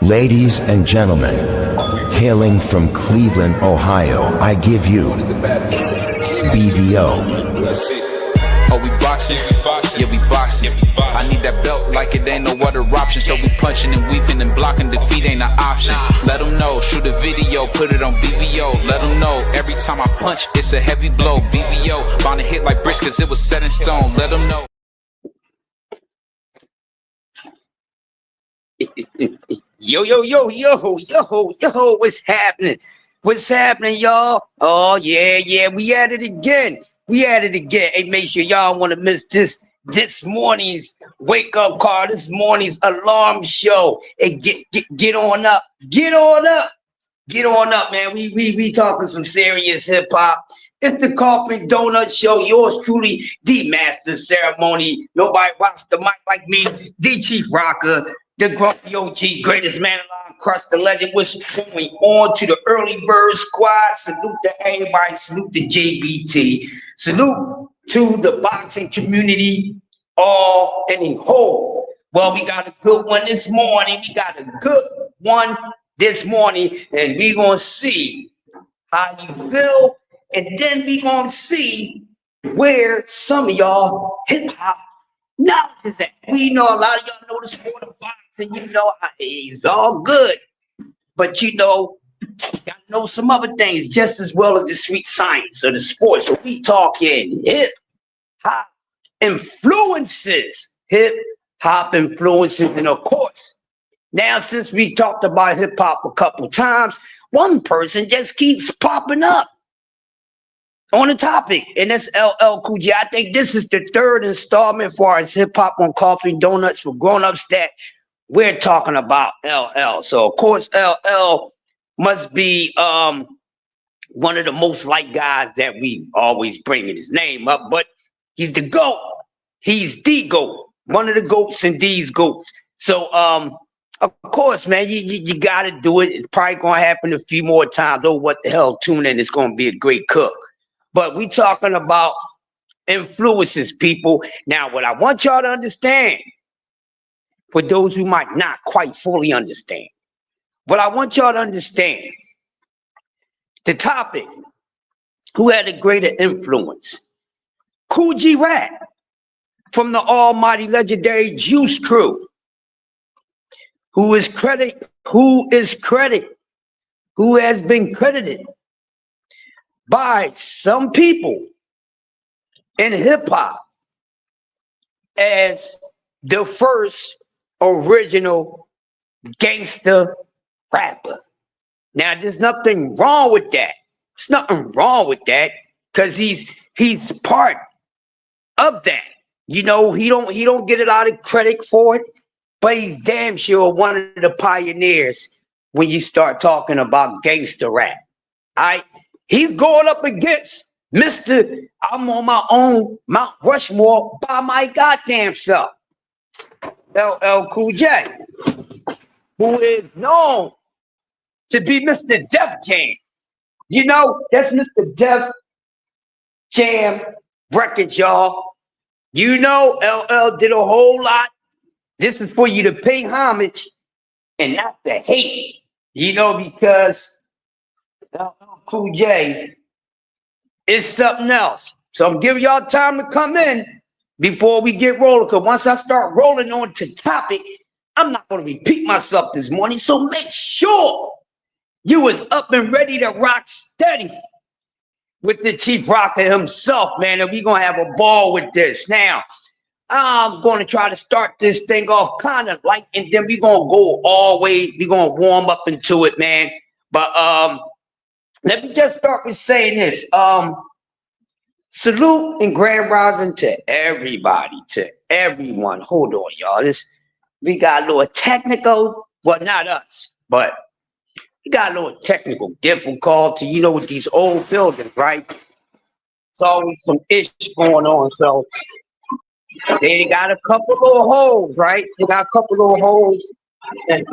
Ladies and gentlemen, hailing from Cleveland, Ohio, I give you BVO. Oh, we boxing? Yeah, we boxing. I need that belt like it ain't no other option. So we punching and weaving and blocking. Defeat ain't an option. Let them know. Shoot a video, put it on BVO. Let them know. Every time I punch, it's a heavy blow. BVO, bound to hit like bricks cause it was set in stone. Let them know. Yo, what's happening? What's happening, y'all? Oh, yeah, we at it again. Hey, make sure y'all want to miss this morning's wake-up call, this morning's alarm show. Hey, get on up. Get on up, man. We talking some serious hip-hop. It's the Coffee Donut Show. Yours truly, the master ceremony. Nobody rocks the mic like me, the chief rocker, the grumpy OG, greatest man alive, crust the legend. What's going on to the early bird squad? Salute to everybody. Salute to JBT. Salute to the boxing community, all and in whole. Well, we got a good one this morning. And we gonna see how you feel, and then we gonna see where some of y'all hip hop knowledge is at. We know a lot of y'all know the sport of boxing. You know it's all good, but you know, you gotta know some other things just as well as the sweet science of the sport. So we talking hip hop influences, and of course, now since we talked about hip hop a couple times, one person just keeps popping up on the topic, and that's LL Cool J. I think this is the third installment for our hip hop on Coffee Donuts for grown-ups that we're talking about LL. So of course, LL must be one of the most liked guys that we always bring his name up, but he's the GOAT. He's the GOAT. One of the GOATs and these GOATs. So of course, man, you gotta do it. It's probably gonna happen a few more times. Oh, what the hell? Tune in. It's gonna be a great cook. But we talking about influences, people. Now, what I want y'all to understand, for those who might not quite fully understand, what I want y'all to understand, the topic, who had a greater influence? Kool G Rap from the almighty legendary Juice Crew, who has been credited by some people in hip-hop as the first original gangster rapper. Now, there's nothing wrong with that. There's nothing wrong with that, because he's part of that. You know, he don't get a lot of credit for it, but he's damn sure one of the pioneers when you start talking about gangster rap. He's going up against Mr. I'm on my own Mount Rushmore by my goddamn self, LL Cool J, who is known to be Mr. Def Jam. You know, that's Mr. Def Jam Records, y'all. You know, LL did a whole lot. This is for you to pay homage and not to hate, you know, because LL Cool J is something else. So I'm giving y'all time to come in before we get rolling, because once I start rolling on to topic, I'm not going to repeat myself this morning. So make sure you was up and ready to rock steady with the chief rocker himself, man, and we're going to have a ball with this. Now, I'm going to try to start this thing off kind of light, and then we're going to go all the way. We're going to warm up into it, man. But let me just start with saying this. Salute and grand rising to everybody, to everyone. Hold on, y'all. We got a little technical. Well, not us, but we got a little technical difficulty. You know, with these old buildings, right? It's always some ish going on. So they got a couple little holes, right? They got a couple little holes, and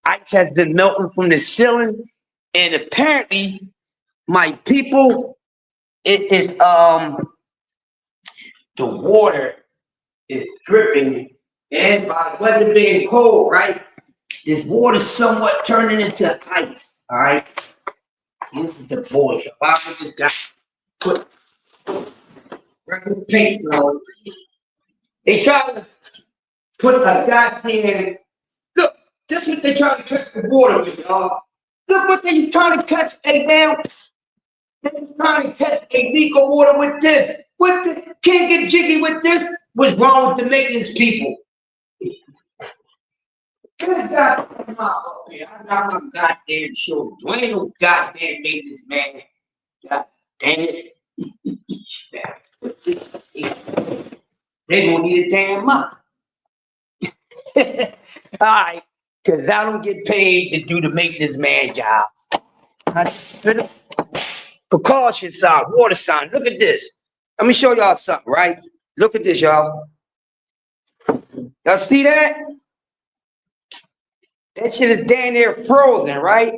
ice has been melting from the ceiling, and apparently, my people, it is the water is dripping And by the weather being cold, right? This water's somewhat turning into ice. All right. This is the bullshit. Why would this guy put regular paint on? They try to put a goddamn look. This is what they try to catch the water with, y'all. Look what they trying to catch a damn. They trying to catch a leak of water with this. What the can't get jiggy with this? What's wrong with the maintenance people? Good goddamn mouth up here. I got my goddamn show. You ain't no goddamn maintenance man. God damn it. They gonna need a damn mouth. Alright, cause I don't get paid to do the maintenance man job. I spit it. Precaution sign, water sign. Look at this. Let me show y'all something, right? Look at this, y'all. Y'all see that? That shit is damn near frozen, right?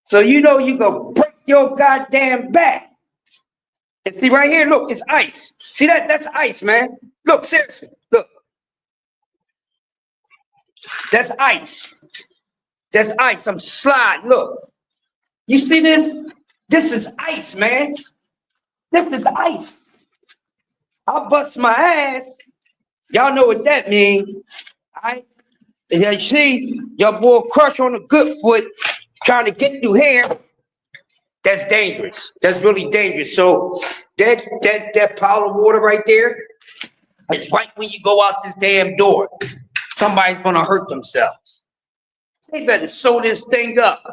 So you know you gonna break your goddamn back. And see right here, look, it's ice. See that? That's ice, man. Look, seriously, look. That's ice. That's ice. I'm sliding. Look. You see this? This is ice, man. This is ice. I bust my ass. Y'all know what that means. Alright? And you see your boy Crush on the good foot trying to get through here. That's dangerous. That's really dangerous. So that pile of water right there is right when you go out this damn door. Somebody's gonna hurt themselves. They better sew this thing up.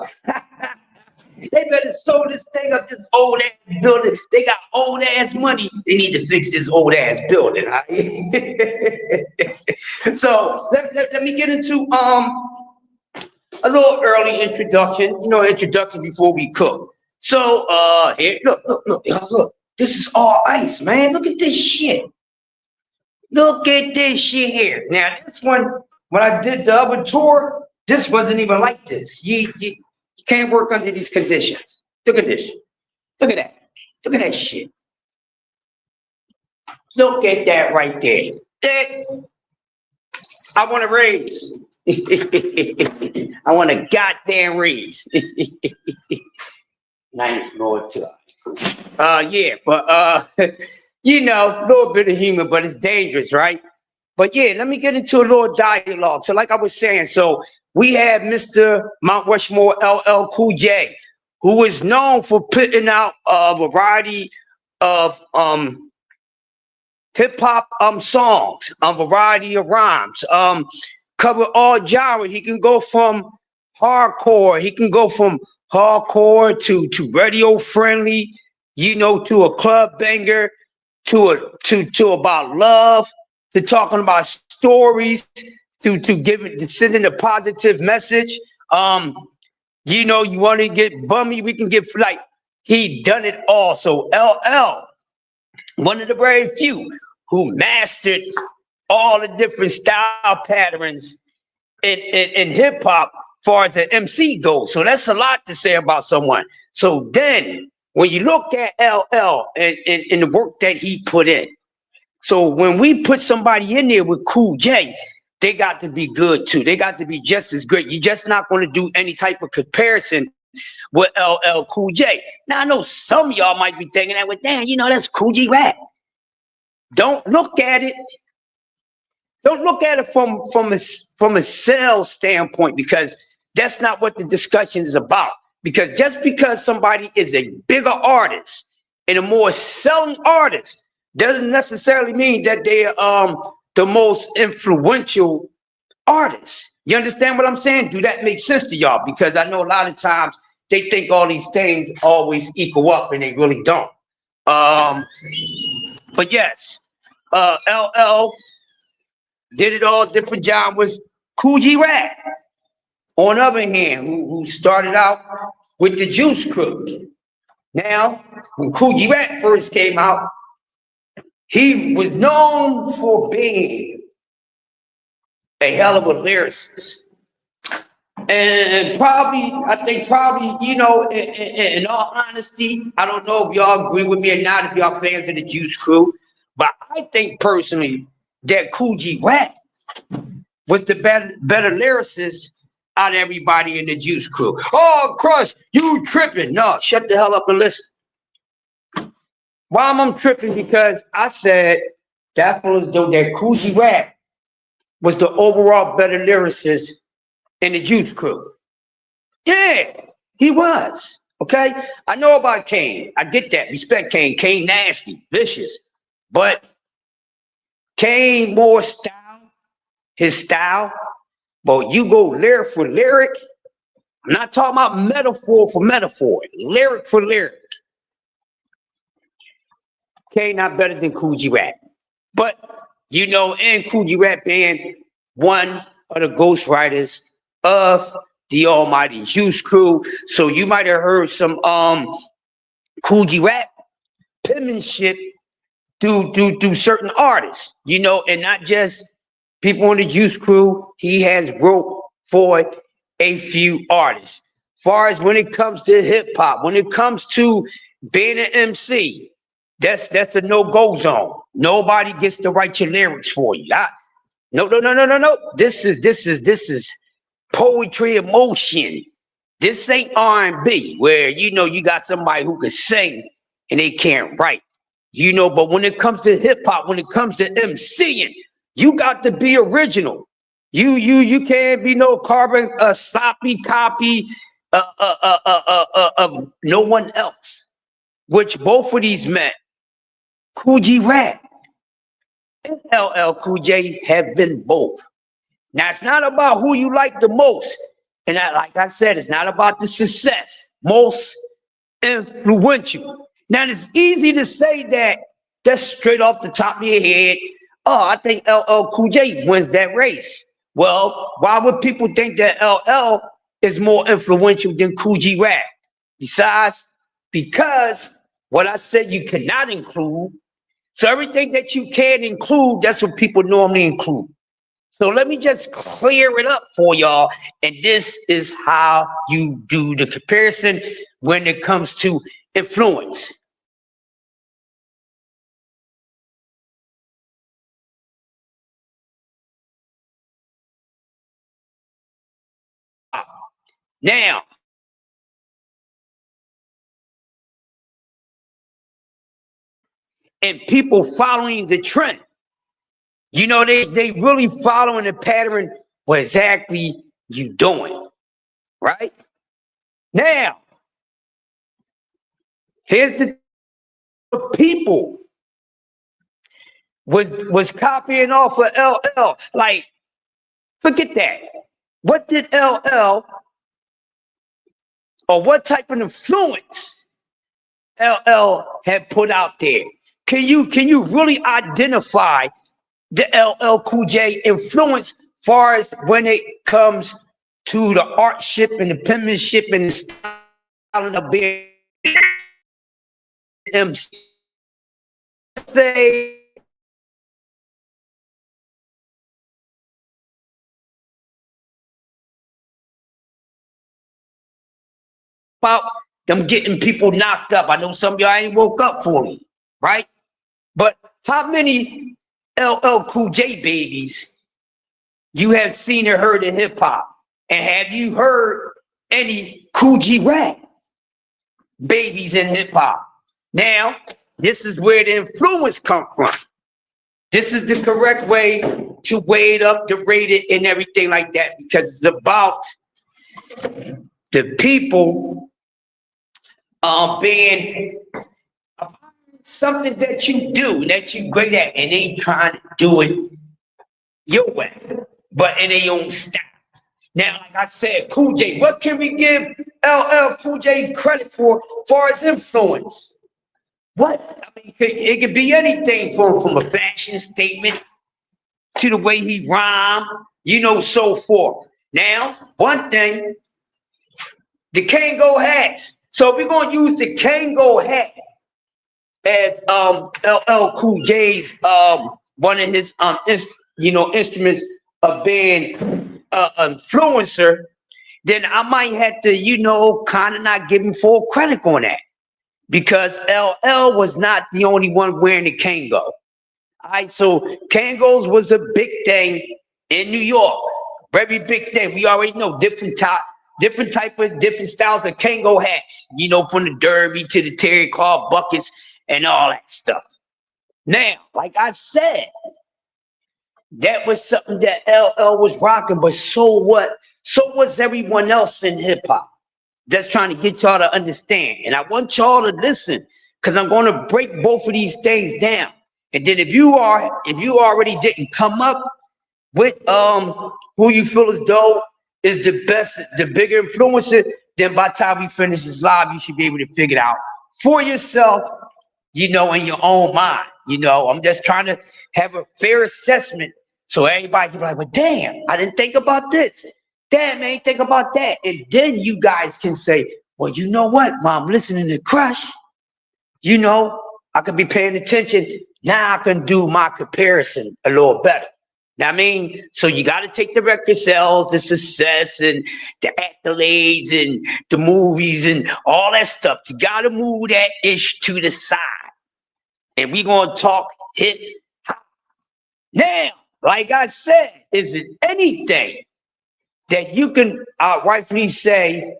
They better sew this thing up, this old ass building. They got old ass money. They need to fix this old ass building. Right? So let me get into a little early introduction. You know, introduction before we cook. So here, look, y'all look. This is all ice, man. Look at this shit. Look at this shit here. Now this one, when I did the other tour, this wasn't even like this. You can't work under these conditions. Look at this. Look at that. Look at that shit. Look at that right there. I want a raise. I want a goddamn raise. Nice Lord too. Yeah, but you know, a little bit of humor, but it's dangerous, right? But yeah, let me get into a little dialogue. So like I was saying, so we had Mr. Mount Rushmore LL Cool J, who is known for putting out a variety of hip hop songs, a variety of rhymes, cover all genres. He can go from hardcore, he can go from hardcore to radio friendly, you know, to a club banger, to about love, to talking about stories, to sending a positive message. You know, you want to get bummy, we can get like he done it all. So LL, one of the very few who mastered all the different style patterns in hip hop, far as an MC goes. So that's a lot to say about someone. So then, when you look at LL and the work that he put in, so when we put somebody in there with Cool J, they got to be good too. They got to be just as great. You're just not going to do any type of comparison with LL Cool J. Now, I know some of y'all might be thinking that, well, damn, you know, that's Cool G rap. Don't look at it. Don't look at it from a sales standpoint, because that's not what the discussion is about. Because just because somebody is a bigger artist and a more selling artist doesn't necessarily mean that they're the most influential artist. You understand what I'm saying? Do that make sense to y'all? Because I know a lot of times they think all these things always equal up and they really don't. But yes, LL did it all different genres. Kool G Rap, on the other hand, who started out with the Juice Crew. Now, when Kool G Rap first came out, he was known for being a hell of a lyricist. And probably, I think you know, in all honesty, I don't know if y'all agree with me or not, if y'all fans of the Juice Crew, but I think personally that Kool G Rap was the better lyricist out of everybody in the Juice Crew. Oh, Crush, you tripping. No, shut the hell up and listen. Why am I tripping? Because I said that Kool Rap was the overall better lyricist in the Juice Crew. Yeah, he was. Okay? I know about Kane. I get that. Respect Kane. Kane nasty, vicious. But Kane more style, his style. But you go lyric for lyric. I'm not talking about metaphor for metaphor. Lyric for lyric. Kane not better than Kool Rap. But, you know, and Kool Rap being one of the ghostwriters of the Almighty Juice Crew. So you might have heard some Kool Rap penmanship through certain artists, you know, and not just people in the Juice Crew. He has wrote for a few artists. Far as when it comes to hip hop, when it comes to being an MC, that's a no-go zone. Nobody gets to write your lyrics for you. No. This is poetry emotion. This ain't R&B where, you know, you got somebody who can sing and they can't write. You know, but when it comes to hip hop, when it comes to MCing, you got to be original. You can't be no carbon sloppy copy of no one else. Which both of these men, Kool Rap and LL Cool J, have been both. Now it's not about who you like the most, and like I said, it's not about the success. Most influential. Now it's easy to say that that's straight off the top of your head. Oh, I think LL Cool J wins that race. Well, why would people think that LL is more influential than Kool Rap? Besides, because what I said you cannot include. So everything that you can include, that's what people normally include. So let me just clear it up for y'all. And this is how you do the comparison when it comes to influence. Now, and people following the trend, you know, they really following the pattern. What exactly you doing, right? Now, here's the people was copying off of LL. Like, forget that. What did LL, or what type of influence LL had put out there? Can you really identify the LL Cool J influence far as when it comes to the artship and the penmanship and the styling of being MC? Say about them getting people knocked up. I know some of y'all ain't woke up for me, right? But how many LL Cool J babies you have seen or heard in hip hop? And have you heard any Kool Rap babies in hip hop? Now, this is where the influence comes from. This is the correct way to weigh it up, to rate it, and everything like that, because it's about the people being something that you do, that you great at, and they trying to do it your way, but in their own style. Now, like I said, Cool J, what can we give LL Cool J credit for far as influence? What? I mean, it could be anything from a fashion statement to the way he rhymed, you know, so forth. Now, one thing, the Kango hats. So we're gonna use the Kango hat as LL Cool J's one of his instruments of being influencer. Then I might have to, you know, kind of not give him full credit on that, because LL was not the only one wearing the Kango. All right, so Kangos was a big thing in New York. Very big thing. We already know different type of different styles of Kango hats. You know, from the derby to the terry cloth buckets and all that stuff. Now, like I said, that was something that LL was rocking, but so what? So was everyone else in hip hop. Just trying to get y'all to understand. And I want y'all to listen, because I'm going to break both of these things down. And then if you already didn't come up with who you feel as though is the best, the bigger influencer, then by the time we finish this live, you should be able to figure it out for yourself, you know, in your own mind. You know, I'm just trying to have a fair assessment so everybody can be like, well, damn, I didn't think about this. Damn, man, think about that. And then you guys can say, well, you know what, Mom, listening to Crush, you know, I could be paying attention. Now I can do my comparison a little better. Now, I mean, so you got to take the record sales, the success, and the accolades, and the movies, and all that stuff. You got to move that ish to the side. And we're going to talk hip hop. Now, like I said, is it anything that you can rightfully say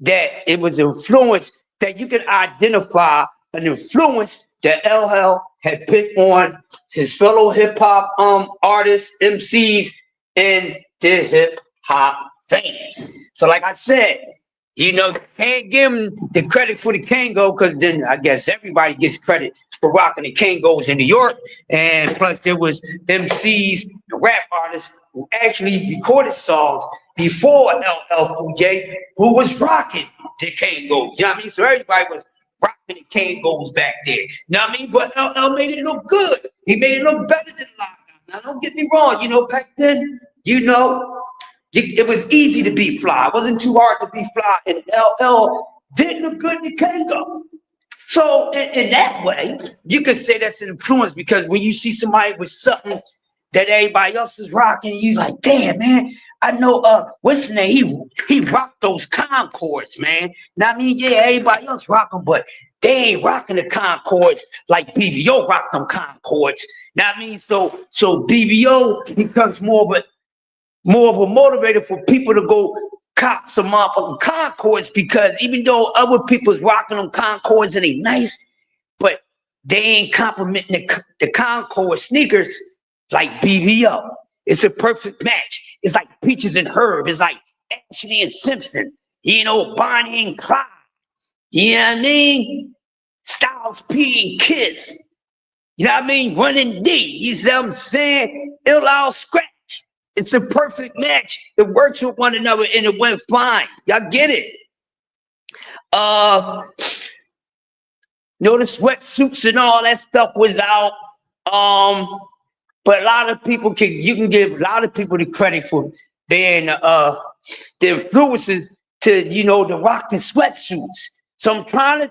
that it was influence, that you can identify an influence that LL had put on his fellow hip hop artists, MCs, and the hip hop fans? So like I said, you know, can't give him the credit for the Kango, because then I guess everybody gets credit for rocking the Kangos in New York. And plus there was MCs and rap artists who actually recorded songs before LL Cool J, who was rocking the Kangos. You know what I mean? So everybody was rocking the Kangos back there. You know what I mean? But LL made it look good. He made it look better than Lockdown. Now don't get me wrong, you know, back then, you know, it was easy to be fly. It wasn't too hard to be fly. And LL did look good in the Kango. So in that way, you could say that's an influence, because when you see somebody with something that everybody else is rocking, you like, damn, man, I know what's his name? He rocked those Concords, man. Now I mean, yeah, everybody else rocking, but they ain't rocking the Concords like BBO rocked them Concords. Now I mean, so BBO becomes more of a motivator for people to go cop some motherfucking Concords, because even though other people's rocking them Concords and they nice, but they ain't complimenting the Concord sneakers like BBO. It's a perfect match. It's like Peaches and Herb. It's like Ashley and Simpson. You know, Bonnie and Clyde. You know what I mean? Styles P and Kiss. You know what I mean? Running D. You see what I'm saying? Ill Out Scratch. It's a perfect match. It works with one another and it went fine. Y'all get it? You know, the sweatsuits and all that stuff was out. But a lot of people you can give a lot of people the credit for being the influences to, you know, the rocking sweatsuits. So I'm trying to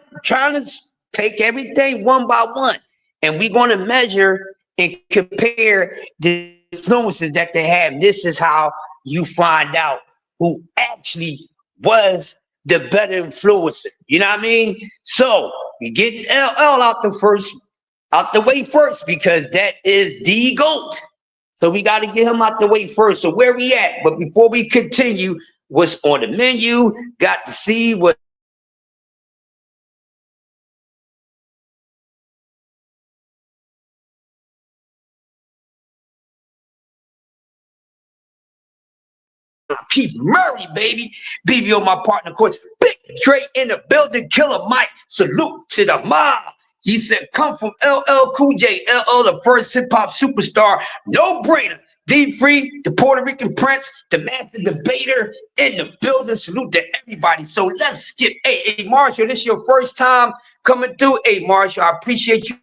take everything one by one, and we're going to measure and compare the influences that they have. This is how you find out who actually was the better influencer. You know what I mean? So we getting LL out the way first, because that is the GOAT. So we got to get him out the way first. So where we at? But before we continue, what's on the menu? Got to see what Keith Murray, baby. BBO, my partner, of course. Big Dre in the building. Killer Mike. Salute to the mob. He said, come from LL Cool J. LL, the first hip-hop superstar. No brainer. D-Free, the Puerto Rican Prince, the master debater in the building. Salute to everybody. So let's skip. Hey, Marshall, this is your first time coming through. Hey, Marshall, I appreciate you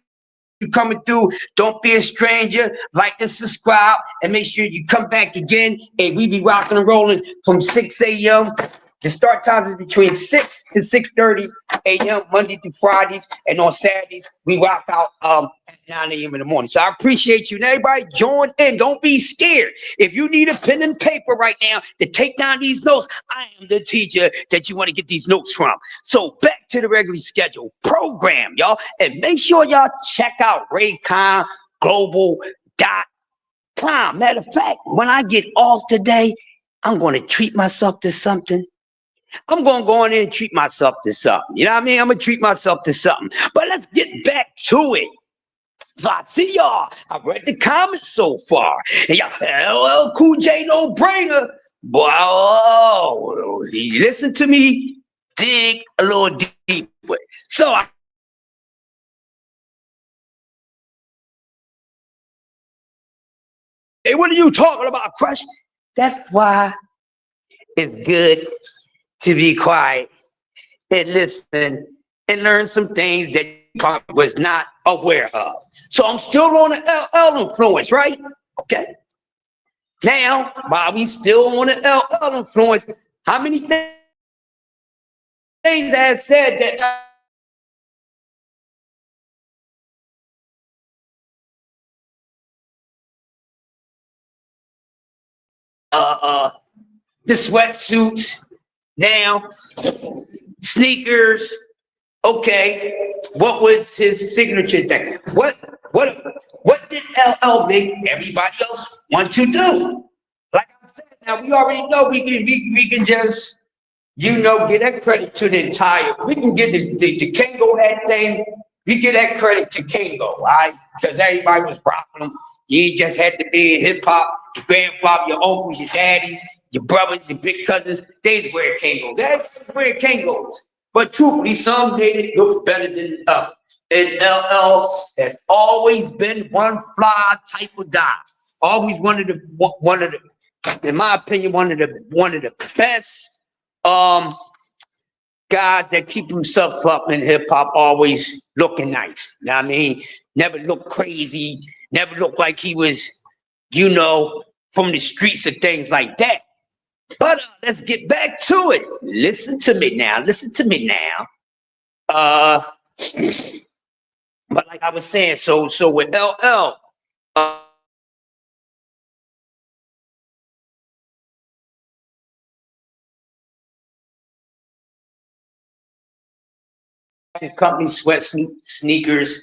coming through. Don't be a stranger. Like and subscribe, and make sure you come back again. And we be rocking and rolling from 6 a.m. The start time is between 6 to 6:30 a.m. Monday through Fridays, and on Saturdays we rock out at 9 a.m. in the morning. So I appreciate you, and everybody join in. Don't be scared. If you need a pen and paper right now to take down these notes, I am the teacher that you want to get these notes from. So back to the regularly scheduled program, y'all, and make sure y'all check out rayconglobal.com. Calm. Matter of fact, when I get off today, I'm going to treat myself to something. I'm going to go in there and treat myself to something. You know what I mean? I'm going to treat myself to something. But let's get back to it. So I see y'all. I read the comments so far. And y'all, LL Cool J, no brainer. Boy, oh, listen to me. Dig a little deeper. So hey, what are you talking about, Crush? That's why it's good to be quiet and listen and learn some things that you probably was not aware of. So I'm still on the LL influence, right? Okay. Now, while we still on the LL influence, how many things I have said that the sweatsuits, now sneakers. Okay, what was his signature thing? What did LL make everybody else want to do? Like I said, now we already know we can just get that credit to the entire. We can get the Kango hat thing. We give that credit to Kango, all right? Because everybody was rocking them. You just had to be in hip hop. Your grandfather, your uncles, your daddies, your brothers, your big cousins, they'd wear Kangos. Everybody wear Kangos. But truthfully, some made it look better than others. And LL has always been one fly type of guy. Always one of the, in my opinion, one of the best um guys that keep himself up in hip hop, always looking nice. You know what I mean? Never look crazy, never look like he was, from the streets and things like that. But let's get back to it. Listen to me now. Listen to me now. Uh, but like I was saying, so with LL, company sweat sneakers.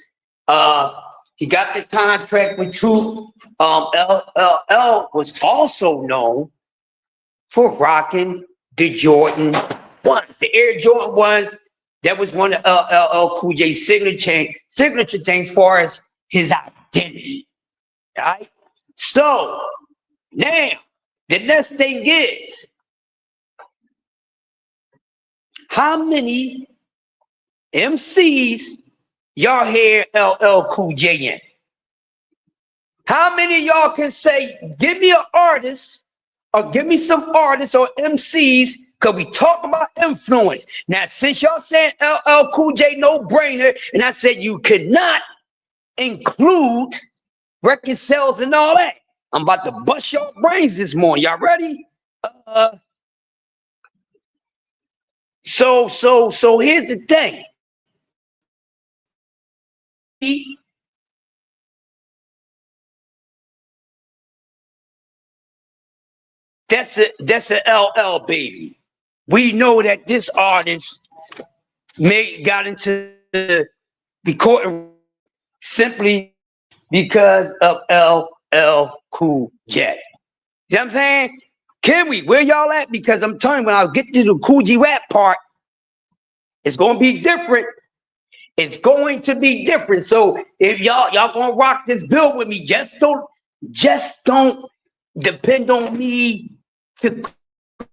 He got the contract with True. LL was also known for rocking the Jordan ones, the Air Jordan ones. That was one of LL Cool J's signature things as far as his identity. Right? So now the next thing is, how many MCs y'all hear LL Cool J in? How many of y'all can say, give me an artist or give me some artists or MCs? Because we talk about influence. Now, since y'all saying LL Cool J no brainer, and I said you cannot include record sales and all that, I'm about to bust your brains this morning. Y'all ready? Uh, so here's the thing. That's a LL baby. We know that this artist got into the recording simply because of LL Cool J. You know what I'm saying? Can we? Where y'all at? Because I'm telling you, when I get to the Cool G rap part, it's gonna be different. It's going to be different. So if y'all gonna rock this bill with me, just don't depend on me to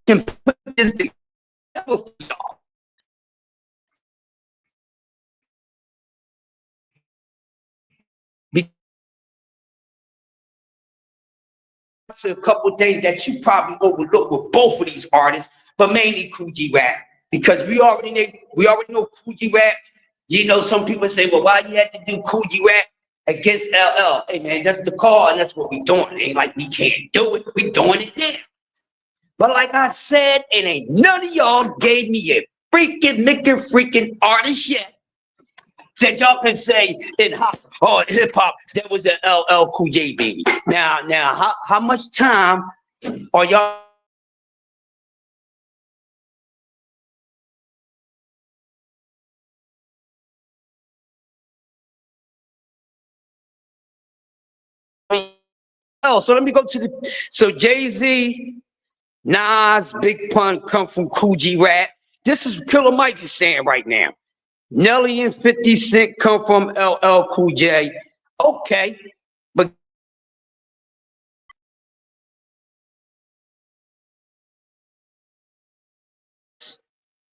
put this together for y'all. A couple things that you probably overlook with both of these artists, but mainly Coogee Rap, because we already know Coogee Rap. Some people say, well, why you had to do Coogee Rap against LL? Hey man, that's the call, and that's what we doing. It ain't like we can't do it. We doing it now. But like I said, and ain't none of y'all gave me a freaking artist yet that y'all can say in hip hop that was an LL Cool J baby. Now, how much time are y'all LL. So let me go to so Jay-Z, Nas, Big Pun come from Kool Rap. This is Killer Mike is saying right now. Nelly and 50 Cent come from LL Cool J. Okay, but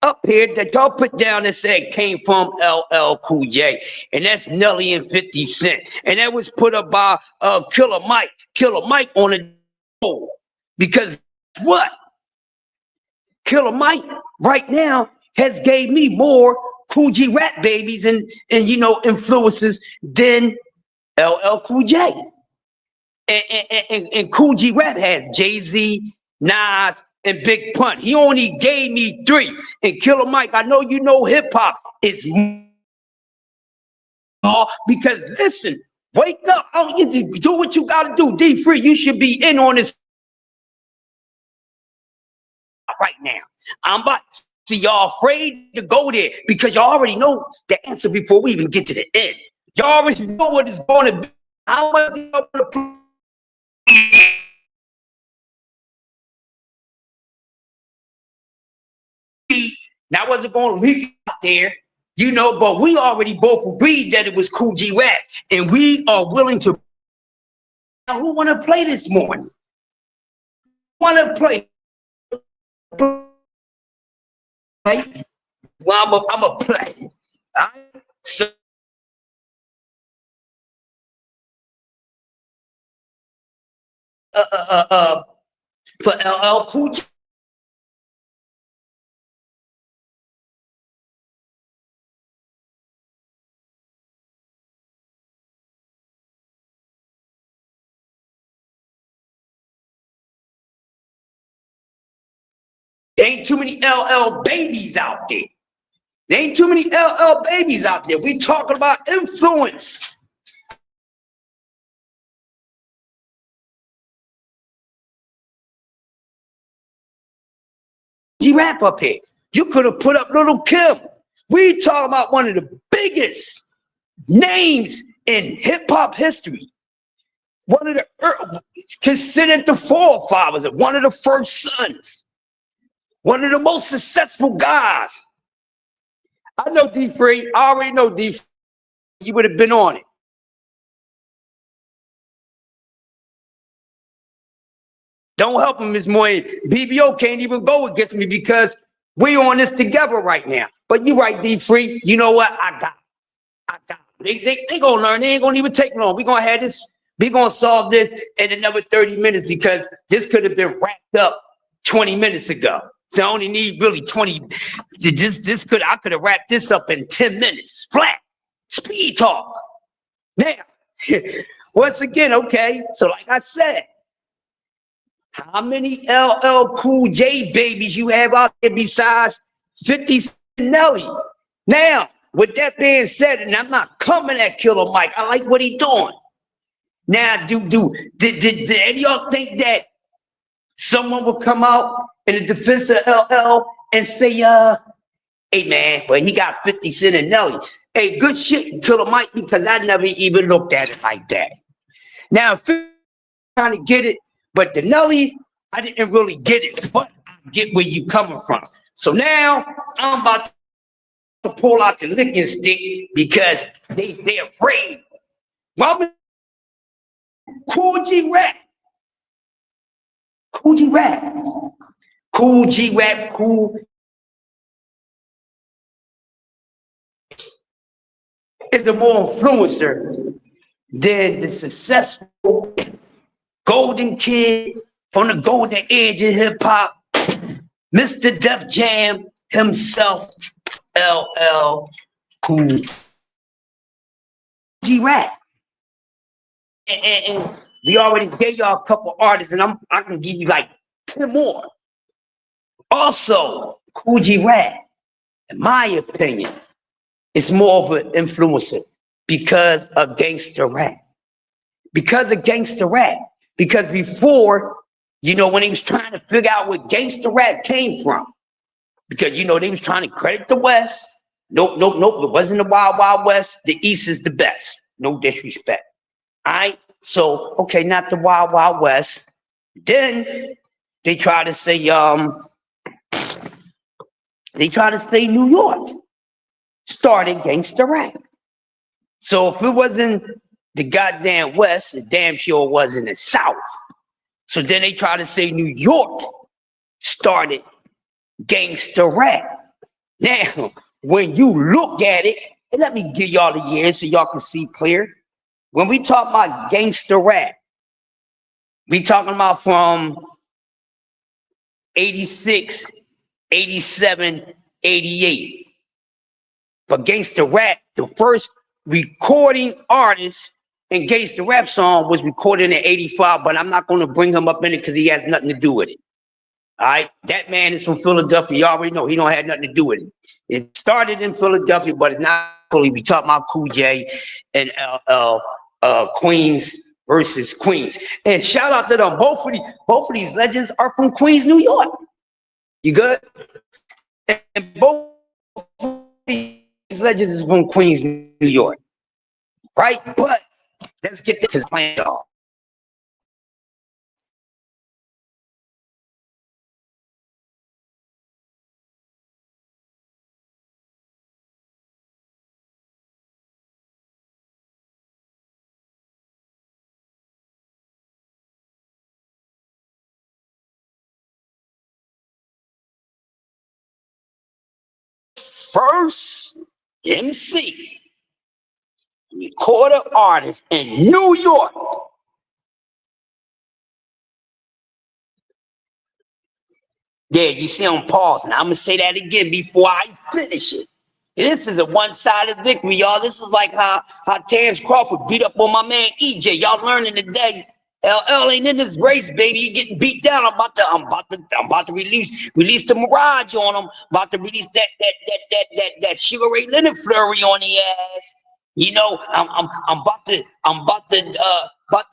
up here that y'all put down and said came from LL Cool J, and that's Nelly and 50 Cent, and that was put up by Killer Mike on the show, because what Killer Mike right now has gave me more Cool G Rap babies and you know influences than LL Cool J, and Cool G Rap has Jay-Z, Nas, and Big Pun. He only gave me 3. And Killer Mike, I know you know hip hop is more, because listen, wake up, do what you gotta do. D-Free, you should be in on this right now. I'm about to see y'all afraid to go there because y'all already know the answer before we even get to the end. Y'all already know what it's going to be. How much y'all want to now wasn't going to leak out there, you know, but we already both agreed that it was Cool G Rap, and we are willing to. Now, who want to play this morning? Want to play? Well, I'm a play. All right? So, for LL Cool J. There ain't too many LL babies out there. There ain't too many LL babies out there. We talking about influence. G Rap up here. You could have put up Little Kim. We talking about one of the biggest names in hip hop history. One of the considered the forefathers, one of the first sons, one of the most successful guys. I know D-Free. I already know D-Free. You would have been on it. Don't help him, Ms. Moyen. BBO can't even go against me because we on this together right now. But you right, D-Free. You know what? I got They gonna learn. They ain't gonna even take long. We gonna have this. We gonna solve this in another 30 minutes because this could have been wrapped up 20 minutes ago. I only need really 20. I could have wrapped this up in 10 minutes. Flat. Speed talk. Now, once again, okay. So like I said, how many LL Cool J babies you have out there besides 50 Cent Nelly? Now, with that being said, and I'm not coming at Killer Mike, I like what he doing. Now, did any of y'all think that someone would come out in the defense of LL and say, hey man, well he got 50 Cent and Nelly. Hey, good shit, Killer Mike, because I never even looked at it like that. Now, if you're trying to get it, but the Nelly, I didn't really get it, but I get where you coming from. So now I'm about to pull out the licking stick because they're afraid. Well, Cool G Rap. Cool G Rap. Cool G Rap. Cool is a more influencer than the successful golden kid from the golden age of hip hop, Mr. Def Jam himself, LL Cool G Rap. And we already gave y'all a couple artists, and I can give you like 10 more. Also, Cool G Rap, in my opinion, is more of an influencer because of gangster rap. Because of gangster rap. Because before, you know, when he was trying to figure out where gangster rap came from, because, you know, they was trying to credit the West. Nope. It wasn't the Wild Wild West. The East is the best. No disrespect. All right? So, okay, not the Wild Wild West. Then they try to say New York started gangster rap. So if it wasn't the goddamn West, it damn sure wasn't the South. So then they try to say New York started gangster rap. Now, when you look at it, and let me give y'all the years so y'all can see clear. When we talk about gangster rap, we talking about from 86, 87, 88. But gangster rap, the first recording artist in gangster rap song was recorded in 85, but I'm not going to bring him up in it because he has nothing to do with it. All right, that man is from Philadelphia. You already know he don't have nothing to do with it. It started in Philadelphia, but it's not fully. We talk about Kool and Queens versus Queens. And shout out to them. Both of these legends are from Queens, New York. You good? And both of these legends is from Queens, New York. Right? But let's get this plan, y'all. First MC, recorded artist in New York. Yeah, you see I'm pausing. I'm gonna say that again before I finish it. This is a one-sided victory, y'all. This is like how Terrence Crawford beat up on my man EJ. Y'all learning today. LL ain't in this race, baby. He getting beat down. I'm about to release the Mirage on him. About to release that Sugar Ray Leonard flurry on the ass. You know, I'm about to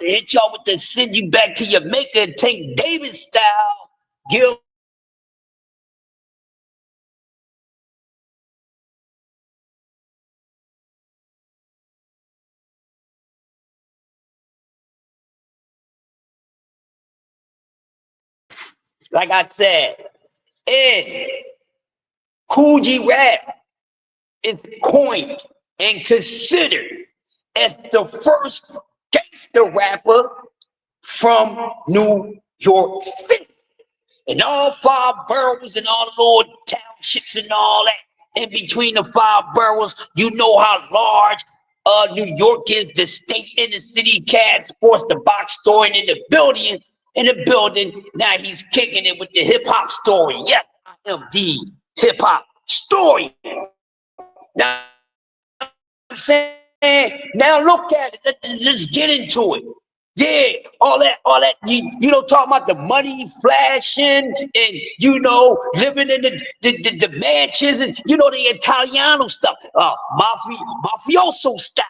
hit y'all with the send you back to your maker, Tank Davis style. Gil. Like I said, and Kool Rap is coined and considered as the first gangster rapper from New York City. And all 5 boroughs and all the little townships and all that in between the 5 boroughs, you know how large New York is, the state and the city. Cat Sports, the box store, and in the building. Now he's kicking it with the hip hop story. Yes, I am the hip hop story. Now I'm saying, now look at it. Let's get into it. Yeah, all that, you don't talk about the money flashing and, you know, living in the mansions and, you know, the Italiano stuff, mafioso style.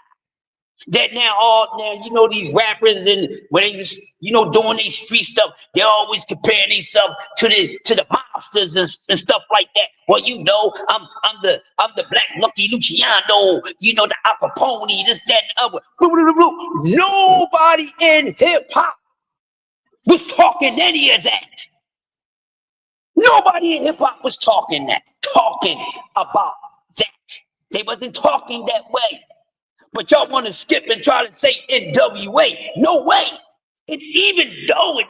That now, you know, these rappers and when they was, you know, doing their street stuff, they're always comparing themselves to the mobsters and stuff like that. Well, you know, I'm the Black Lucky Luciano, you know, the Al Capone, this, that, and other. Nobody in hip hop was talking any of that. Nobody in hip hop was talking about that. They wasn't talking that way. But y'all want to skip and try to say NWA. No way. And even though,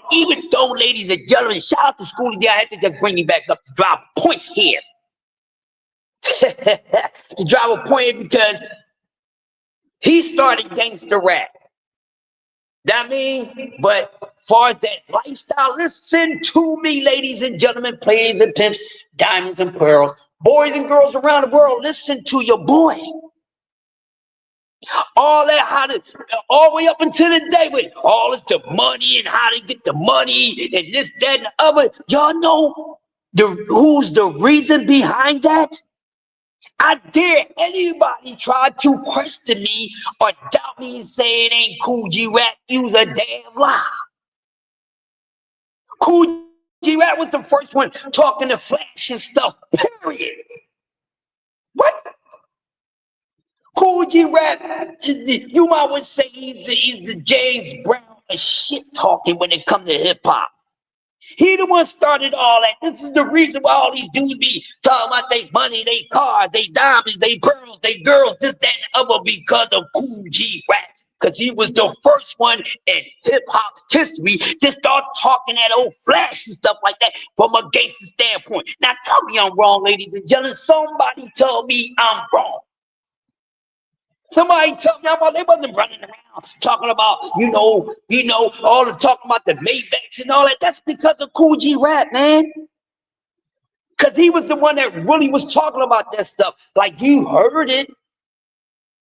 ladies and gentlemen, shout out to Schoolie D, I had to just bring you back up to drive a point here. To drive a point because he started gangster rap. That mean, but far as that lifestyle, listen to me, ladies and gentlemen, players and pimps, diamonds and pearls, boys and girls around the world, listen to your boy. All that, all the way up until the day with all this the money and how they get the money and this, that, and the other. Y'all know who's the reason behind that? I dare anybody try to question me or doubt me and say it ain't Kool Rap. Use a damn lie. Kool Rap was the first one talking to Flash and stuff. Period. What? Kool Rap, you might would say he's the James Brown of shit talking when it comes to hip hop. He the one started all that. This is the reason why all these dudes be talking about they money, they cars, they diamonds, they pearls, they girls, this, that, and the other because of Kool Rap. Because he was the first one in hip-hop history to start talking that old flashy stuff like that from a gangster standpoint. Now tell me I'm wrong, ladies and gentlemen. Somebody tell me I'm wrong. Somebody tell me I'm wrong. They wasn't running around talking about, all the talking about the Maybachs and all that. That's because of Kool Rap, man. Because he was the one that really was talking about that stuff. Like, you heard it.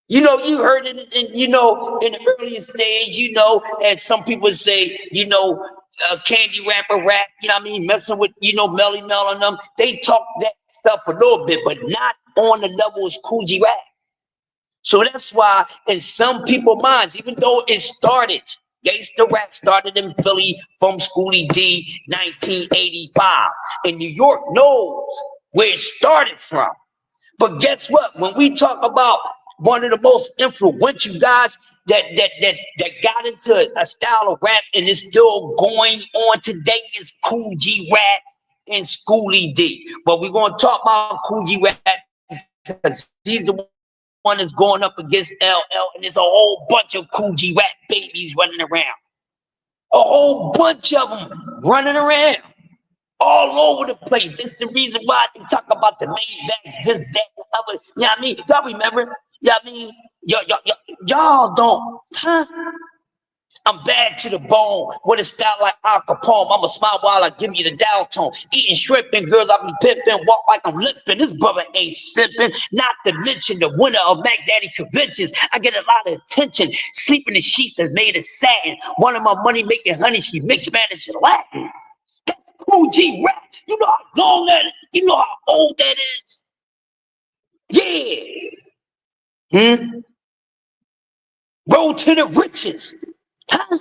You heard it in the earlier stage, as some people say, Candy Rapper rap, messing with, Melly Mel and them. They talk that stuff a little bit, but not on the level as Kool Rap. So that's why in some people's minds, even though it started, gangsta rap started in Philly from Schoolie D, 1985. And New York knows where it started from. But guess what? When we talk about one of the most influential guys that got into a style of rap and is still going on today is Kool Rap and Schoolie D. But we're going to talk about Kool Rap because he's the one that's going up against LL, and there's a whole bunch of Kool Rap babies running around. A whole bunch of them running around. All over the place. That's the reason why they talk about the Maybachs, this, that, and the other. You know what I mean? Y'all remember? You know what I mean? Y'all don't, huh? I'm bad to the bone with a style like Al Capone. I'ma smile while I give you the dial tone. Eating shrimp and girls, I be pimping, walk like I'm limping. This brother ain't simping. Not to mention the winner of Mac Daddy conventions. I get a lot of attention. Sleeping in sheets that's made of satin. One of my money making honey, she mixed Spanish and Latin. That's Kool Rap. You know how long that is? You know how old that is? Yeah. Road to the riches. Huh?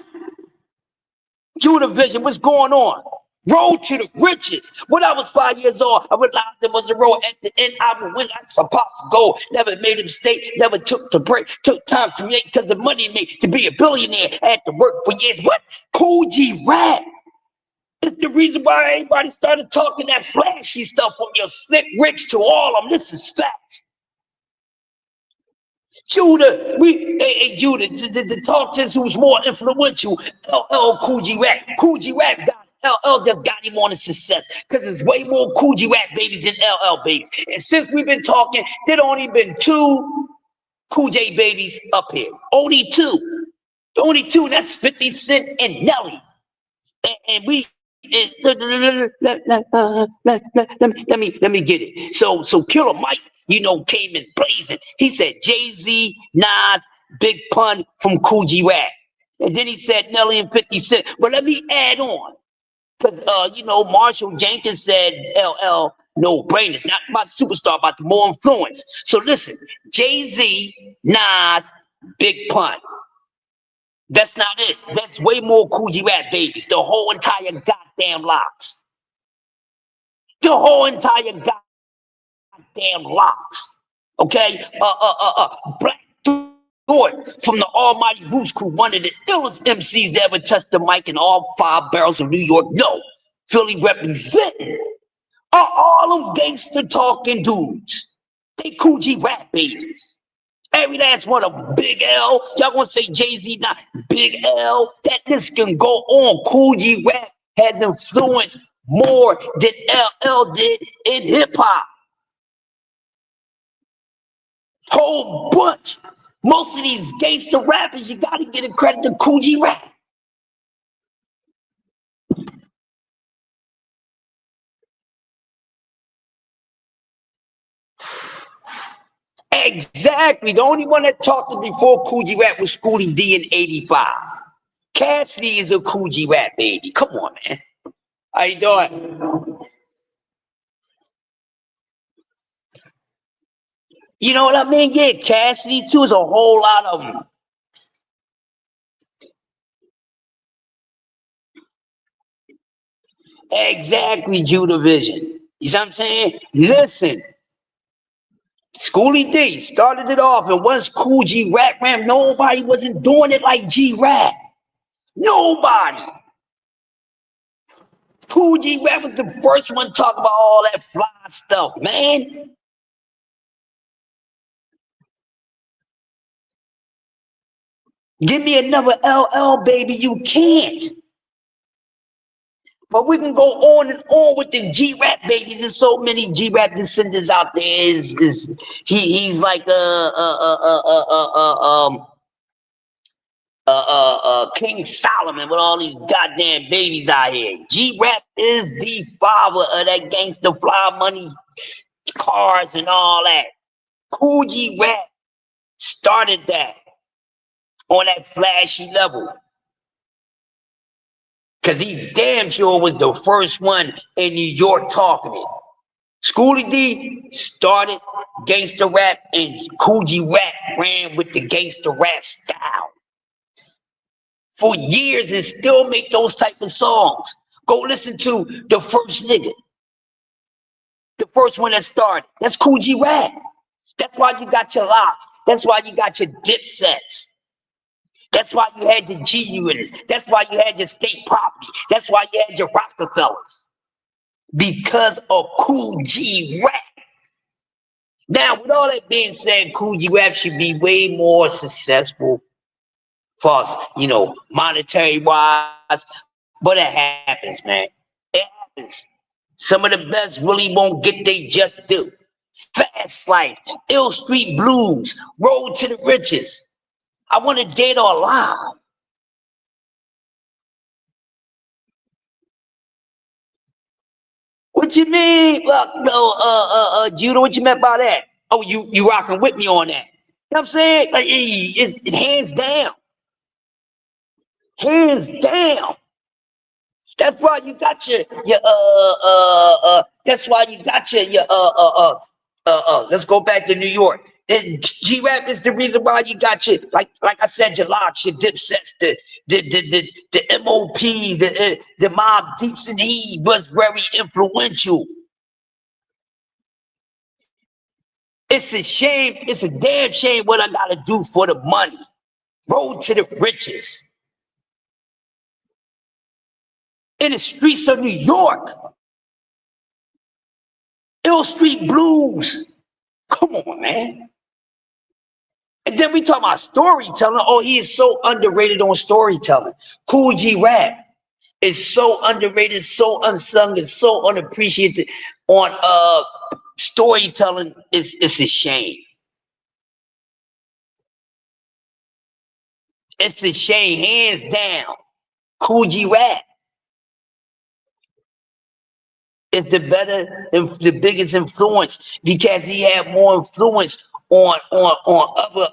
Vision, what's going on? Road to the riches. When I was 5 years old, I realized there was a road at the end I would win. I'm supposed to go. Never made a mistake. Never took the break. Took time to create because the money made to be a billionaire. Had to work for years. What? Kool Rap. It's the reason why everybody started talking that flashy stuff from your slick rich to all of them. This is facts. Judah, Judah, the talk to us who's more influential, LL Kool Rap. Kool Rap got LL just got him on his success because there's way more Kool Rap babies than LL babies. And since we've been talking, there only been 2 Kool J babies up here. Only 2. Only 2, that's 50 Cent and Nelly. And we let me get it. So Killer Mike, came in blazing. He said Jay-Z, Nas, Big Pun from Kool Rap. And then he said Nelly and 50 Cent. But let me add on. Because Marshall Jenkins said LL no brain. It's not about the superstar, about the more influence. So listen, Jay-Z, Nas, Big Pun. That's not it. That's way more Kool Rap babies. The whole entire goddamn locks. The whole entire goddamn locks. Okay? Black Thought from the Almighty Roots Crew, one of the illest MCs that ever touched the mic in all 5 barrels of New York. No. Philly representing. Are all them gangster talking dudes. They Kool Rap babies. Every last one of them. Big L. Y'all gonna say Jay-Z not Big L. That this can go on. Kool Rap has influenced more than LL did in hip-hop. Whole bunch. Most of these gangster rappers, you gotta get a credit to Kool Rap. Exactly. The only one that talked to before Kool Rap was Schoolie D in 85. Cassidy is a Kool Rap baby. Come on, man. How you doing? You know what I mean? Yeah, Cassidy too is a whole lot of them. Exactly, Judah Vision. You see what I'm saying? Listen. Schoolie D started it off, and once Cool G Rap ran, nobody wasn't doing it like G Rap. Nobody. Cool G Rap was the first one talking about all that fly stuff, man. Give me another LL, baby. You can't. But we can go on and on with the G-Rap, baby. There's so many G-Rap descendants out there. He's like King Solomon with all these goddamn babies out here. G-Rap is the father of that gangster fly money, cars and all that. Cool G-Rap started that on that flashy level. Because he damn sure was the first one in New York talking it. Schoolie D started gangster rap, and Kool G Rap ran with the gangster rap style for years and still make those type of songs. Go listen to the first nigga, the first one that started. That's Kool G Rap. That's why you got your locks. That's why you got your Dipsets. That's why you had your G-Units. That's why you had your state property. That's why you had your Rockefellers. Because of Kool G Rap. Now, with all that being said, Kool G Rap should be way more successful for us, you know, monetary-wise. But it happens, man. It happens. Some of the best really won't get they just due. Fast Life, Ill Street Blues, Road to the Riches. I Want to Dead or Alive. What you mean? Look, no, Judah, what you meant by that? Oh, you rocking with me on that. You know what I'm saying? Like, it's hands down. Hands down. That's why you got your that's why you got your let's go back to New York. G-Rap is the reason why you got your, like I said, your locks, your Dipsets, the MOP, the Mob Deeps, and he was very influential. It's a shame, it's a damn shame what I gotta do for the money. Road to the Riches. In the streets of New York. Ill Street Blues. Come on, man. And then we talk about storytelling. Oh, he is so underrated on storytelling. Kool G Rap is so underrated, so unsung, and so unappreciated on storytelling. It's a shame. It's a shame, hands down. Kool G Rap is the biggest influence because he had more influence on other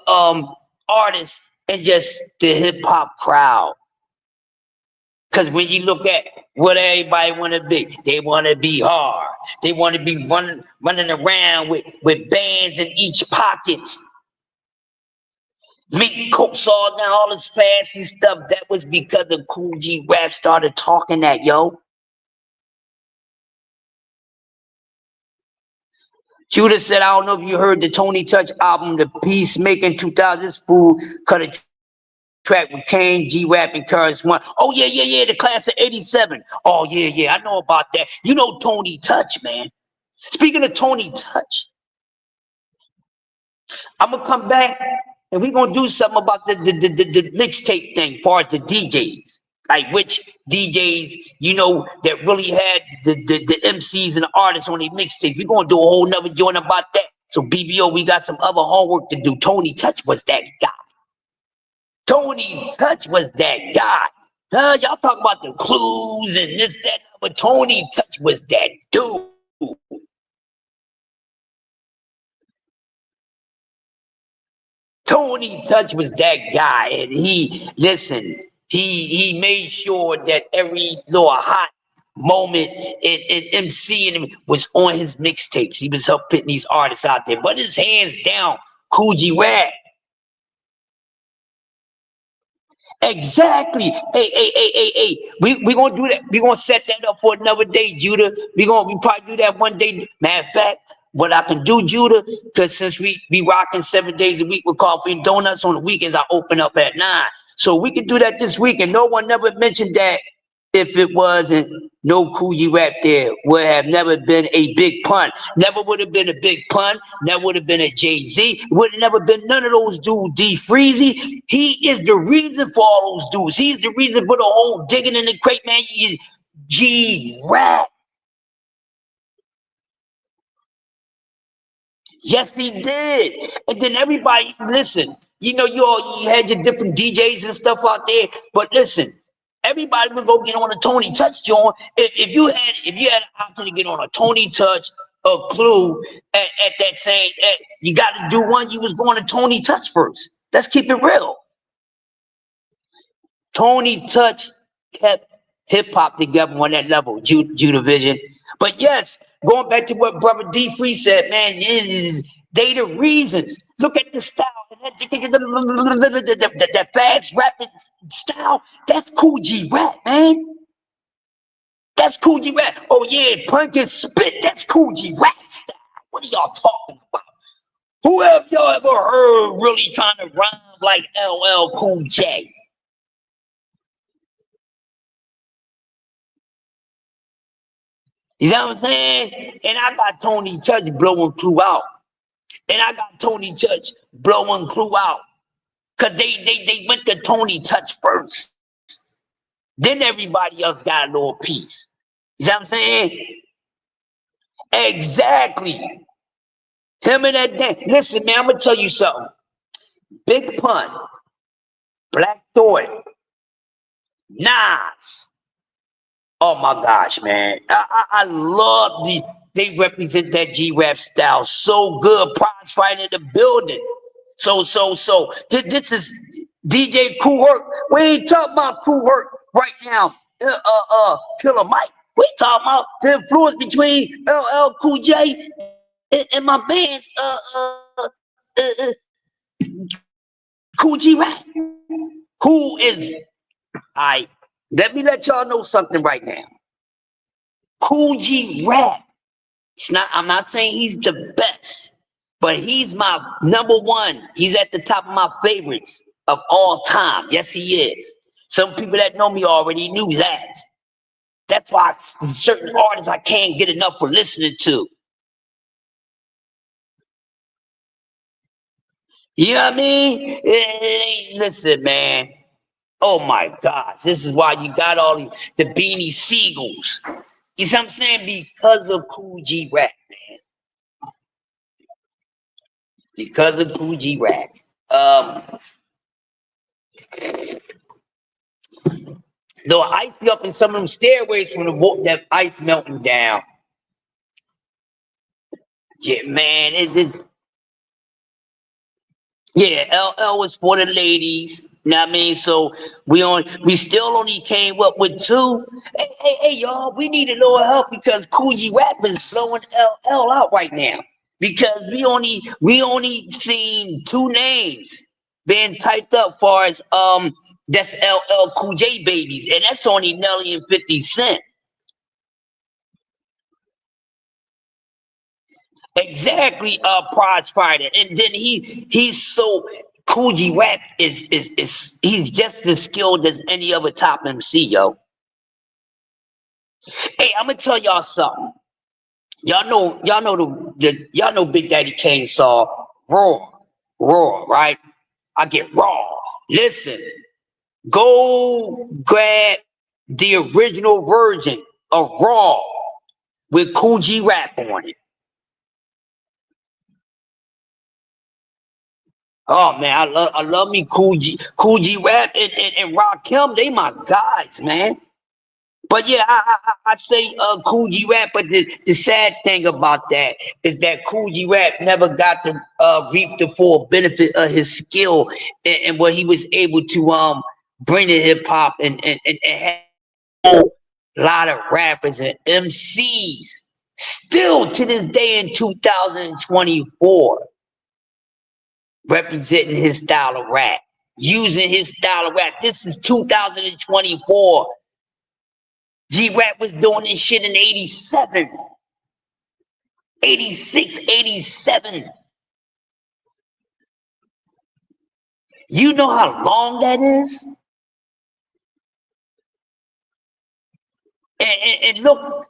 artists and just the hip hop crowd. Because when you look at what everybody want to be, they want to be hard. They want to be running around with bands in each pocket. Make coats all down, all this fancy stuff. That was because the Kool G Rap started talking that, yo. Judah said, I don't know if you heard the Tony Touch album, The Peacemaking 2000. This fool cut a track with Kane, G-Rap, and Curtis One. Oh, yeah, the class of 87. Oh, yeah, I know about that. You know Tony Touch, man. Speaking of Tony Touch, I'm going to come back, and we're going to do something about the mixtape thing for the DJs. Like which DJs, you know, that really had the MCs and the artists on their mixtape. We're going to do a whole nother joint about that. So BBO, we got some other homework to do. Tony Touch was that guy. Tony Touch was that guy. Y'all talk about the clues and this, that, but Tony Touch was that dude. Tony Touch was that guy, and he made sure that every little hot moment in MCing was on his mixtapes. He was helping putting these artists out there. But his hands down, Kool G Rap. Exactly. Hey. We gonna do that. We gonna set that up for another day, Judah. We probably do that one day. Matter of fact, what I can do, Judah, because since we be rocking 7 days a week with coffee and donuts, on the weekends I open up at 9. So we could do that this week, and no one never mentioned that if it wasn't no Kool Rap there, would have never been a big pun. Never would have been a big pun. Never would have been a Jay-Z. Would have never been none of those dudes. D Freezy, he is the reason for all those dudes. He's the reason for the whole digging in the crate, man. G-Rap. Yes, he did. And then everybody, listen, you know, you had your different DJs and stuff out there, but listen, everybody would go get on a Tony Touch joint. If you had an option to get on a Tony Touch or Clue at that same, you got to do one. You was going to Tony Touch first. Let's keep it real. Tony Touch kept hip hop together on that level, Judah Vision. But yes, going back to what Brother D Free said, man, they the reasons. Look at the style, that fast rapid style. That's Kool Rap, man. That's Kool Rap. Oh yeah, punk and spit. That's Kool Rap style. What are y'all talking about? Who have y'all ever heard really trying to rhyme like LL Cool J? You know what I'm saying? And I got Tony Touch blowing Clue out. And I got Tony Touch blowing Clue out. Because they went to Tony Touch first. Then everybody else got a little piece. You know what I'm saying? Exactly. Him and that thing. Listen, man, I'm going to tell you something. Big Pun, Black Thought, Nas. Oh my gosh, man. I love they represent that G-Rap style so good. Prize fight in the building. So this is DJ Kool Herc. We ain't talking about Kool Herc right now. Killer Mike. We talking about the influence between LL Cool J and my band's Kool Rap. Who is let me let y'all know something right now. Kool Rap. I'm not saying he's the best, but he's my number one. He's at the top of my favorites of all time. Yes, he is. Some people that know me already knew that. That's why certain artists I can't get enough for listening to. You know what I mean? Listen, man. Oh my gosh, this is why you got all the Beanie Seagulls. You see what I'm saying? Because of Kool Rap, man. Because of Kool Rap. Though ice be up in some of them stairways from that ice melting down. Yeah, man. Yeah, LL was for the ladies. You know what I mean? So we still only came up with 2. Hey, y'all, we need a little help because Kool Rap is blowing LL out right now. Because we only seen 2 names being typed up far as that's LL Cool J babies, and that's only Nelly and 50 Cent. Exactly, prize fighter. And then he's so Kool Rap is he's just as skilled as any other top MC, yo. Hey, I'm gonna tell y'all something. Y'all know Big Daddy Kane saw Raw, right? I get raw. Listen, go grab the original version of Raw with Kool Rap on it. Oh man, I love me Kool Rap and Rakim. They my guys, man. But yeah, I say Kool Rap, but the sad thing about that is that Kool Rap never got to reap the full benefit of his skill and what he was able to bring to hip hop and have a lot of rappers and MCs still to this day in 2024 representing his style of rap, using his style of rap. This is 2024. G-Rap was doing this shit in 87. 86, 87. You know how long that is? And look,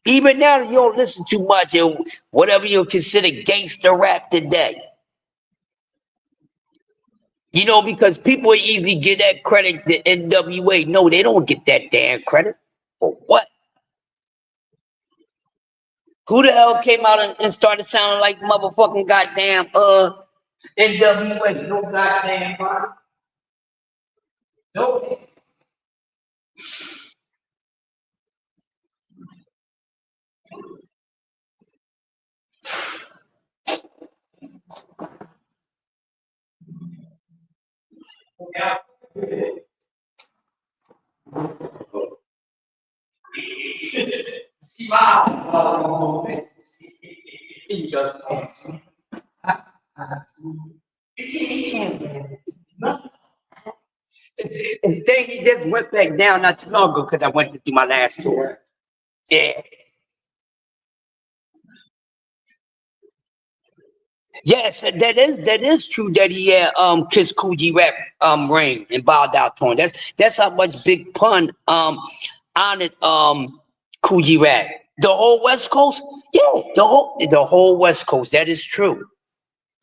even now you don't listen too much of whatever you consider gangster rap today. You know, because people easily give that credit to NWA. No, they don't get that damn credit. For what? Who the hell came out and started sounding like motherfucking goddamn NWA? No goddamn body. No. Yeah. See my he does. And then he just went back down not too long ago because I went to do my last tour. Yeah. Yes, that is true that he had kissed Coogee rap ring and bowed out to him. That's how much Big Pun honored Coogee rap. The whole West Coast, yeah, the whole West Coast. That is true.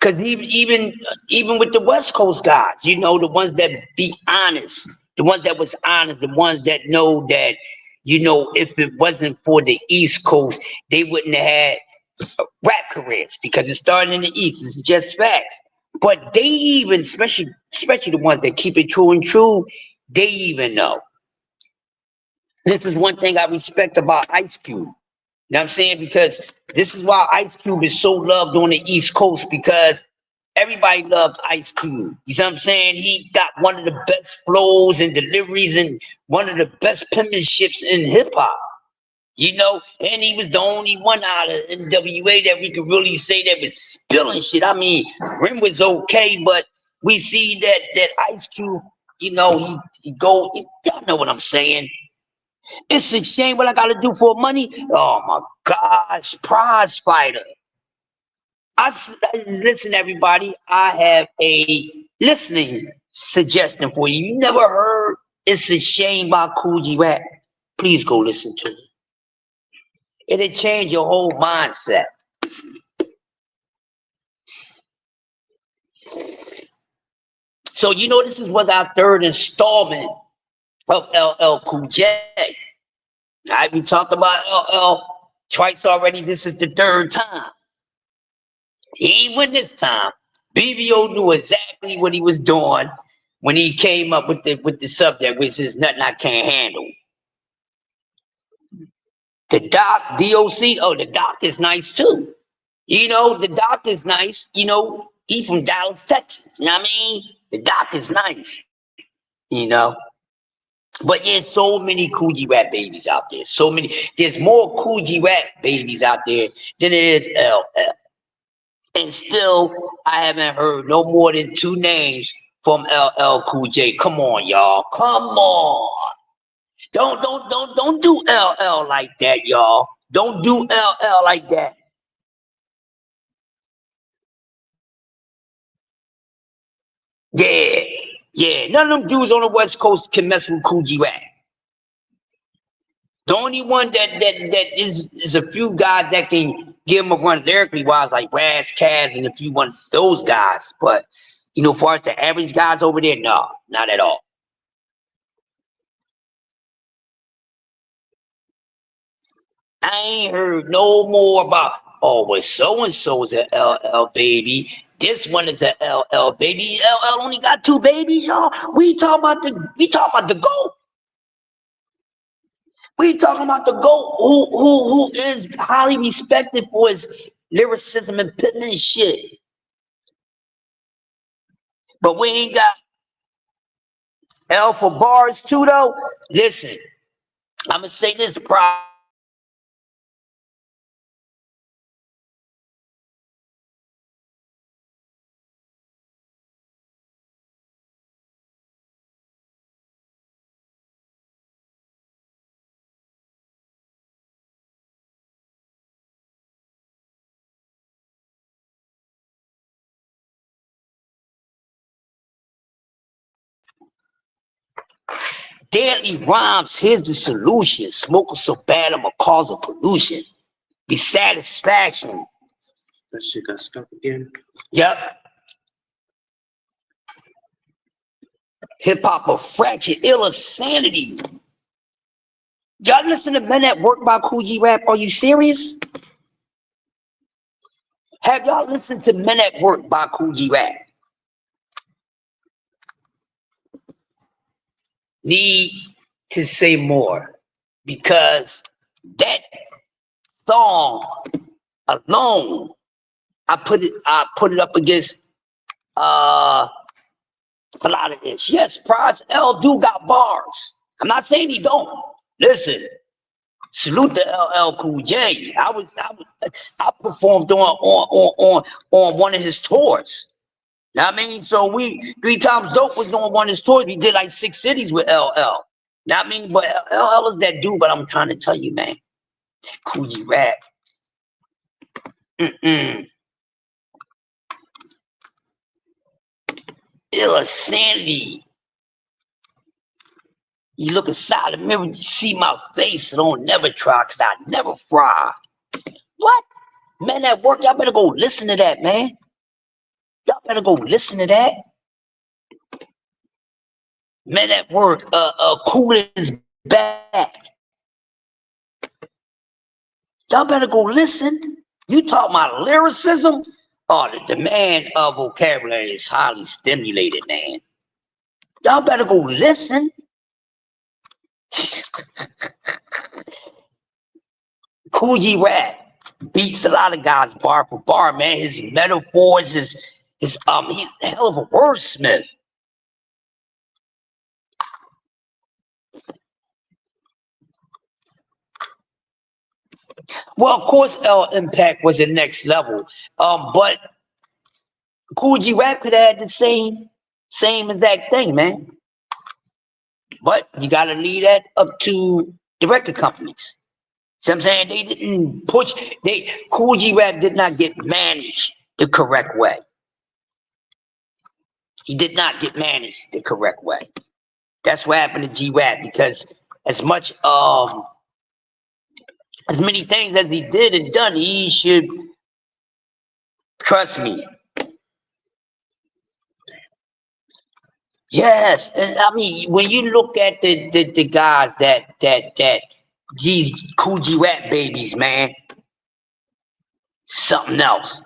Cause even with the West Coast guys, you know, the ones that be honest, the ones that was honest, the ones that know that, you know, if it wasn't for the East Coast, they wouldn't have had rap careers because it started in the East. It's just facts. But they even, especially the ones that keep it true and true, they even know. This is one thing I respect about Ice Cube. You know what I'm saying? Because this is why Ice Cube is so loved on the East Coast because everybody loved Ice Cube. You know what I'm saying? He got one of the best flows and deliveries and one of the best penmanships in hip hop. You know, and he was the only one out of NWA that we could really say that was spilling shit. I mean, Rim was okay, but we see that Ice Cube, you know, he go. Y'all know what I'm saying? It's a shame what I got to do for money. Oh my gosh, prize fighter. Listen, everybody. I have a listening suggestion for you. You never heard "It's a Shame" by Coogee Rap? Please go listen to it. It'll change your whole mindset. So you know this was our third installment of LL Cool J. We talked about LL twice already. This is the third time. He ain't win this time. BBO knew exactly what he was doing when he came up with the subject, which is nothing I can't handle. The DOC, oh, the Doc is nice too. You know, the Doc is nice. You know, he from Dallas, Texas. You know what I mean? The Doc is nice. You know. But there's so many Coogee Rap babies out there. So many. There's more Coogee Rap babies out there than there is LL. And still, I haven't heard no more than two names from LL Cool J. Come on, y'all. Come on. Don't do LL like that, y'all. Don't do LL like that. Yeah, yeah. None of them dudes on the West Coast can mess with Coogee Rap. The only one that is a few guys that can give him a run lyrically wise, like Raz Kaz and a few one those guys. But you know, far as the average guys over there, no, not at all. I ain't heard no more about well, so and so's a LL baby. This one is a LL baby. LL only got two babies, y'all. We talking about the GOAT. We talking about the GOAT who is highly respected for his lyricism and penmanship. But we ain't got L for bars too though. Listen, I'ma say this pride. Deadly rhymes, here's the solution. Smoking so bad I'm a cause of pollution. Be satisfaction. That shit got stuck again. Yep. Hip hop a fraction, ill insanity. Y'all listen to Men at Work by Kool Rap? Are you serious? Have y'all listened to Men at Work by Kool Rap? Need to say more because that song alone, I put it up against a lot of this. Yes, Prize L do got bars. I'm not saying he don't. Listen, salute to LL Cool J. I performed on one of his tours. Know what I mean? So we 3 Times Dope was on one of his tours. We did like 6 cities with LL. Know what I mean? But LL is that dude, but I'm trying to tell you, man. Kool Rap. Insanity. You look inside the mirror, you see my face, so don't never try, cause I never fry. What? Man, at work, y'all better go listen to that, man. Y'all better go listen to that. Men at Work, Kool is back. Y'all better go listen. You talk about lyricism? Oh, the demand of vocabulary is highly stimulated, man. Y'all better go listen. Kool Rap beats a lot of guys bar for bar, man. His metaphors, he's a hell of a wordsmith. Well, of course, Impact was the next level. But Kool Rap could have had the same exact thing, man. But you gotta leave that up to the record companies. See what I'm saying? They didn't push, Kool Rap did not get managed the correct way. He did not get managed the correct way. That's what happened to G-Rap, because as many things as he did and done, he should, trust me. Yes, and I mean, when you look at the guys that these Kool Rap babies, man, something else.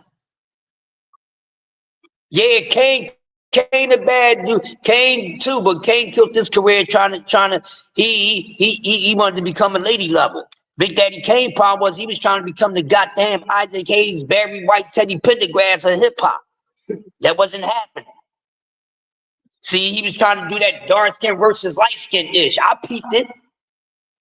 Yeah, Kane a bad dude. Kane too, but Kane killed his career trying to he wanted to become a lady lover. Big Daddy Kane problem was he was trying to become the goddamn Isaac Hayes, Barry White, Teddy Pendergrass of hip hop. That wasn't happening. See, he was trying to do that dark skin versus light skin ish. I peeped it.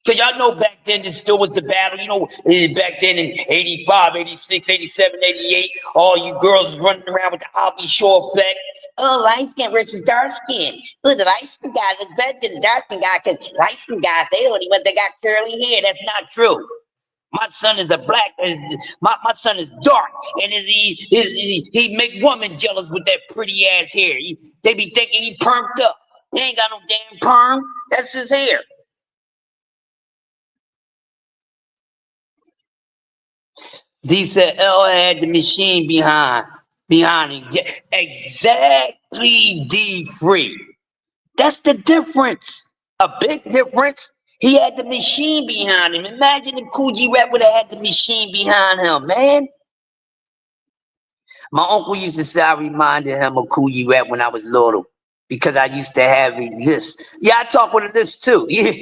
Because y'all know back then this still was the battle. You know, back then in 85, 86, 87, 88, all you girls running around with the Albie Shore effect. Oh, light skin versus dark skin. Oh, the light skin guy look better than the dark skin guy, because light skin guys, they got curly hair. That's not true. My son is a black, my son is dark, and he make women jealous with that pretty ass hair. They be thinking he permed up. He ain't got no damn perm. That's his hair. D said L had the machine behind him. Yeah, exactly, D free. That's the difference. A big difference. He had the machine behind him. Imagine if Kool Rap would have had the machine behind him, man. My uncle used to say I reminded him of Kool Rap when I was little, because I used to have lips. Yeah, I talk with the lips too. Yeah.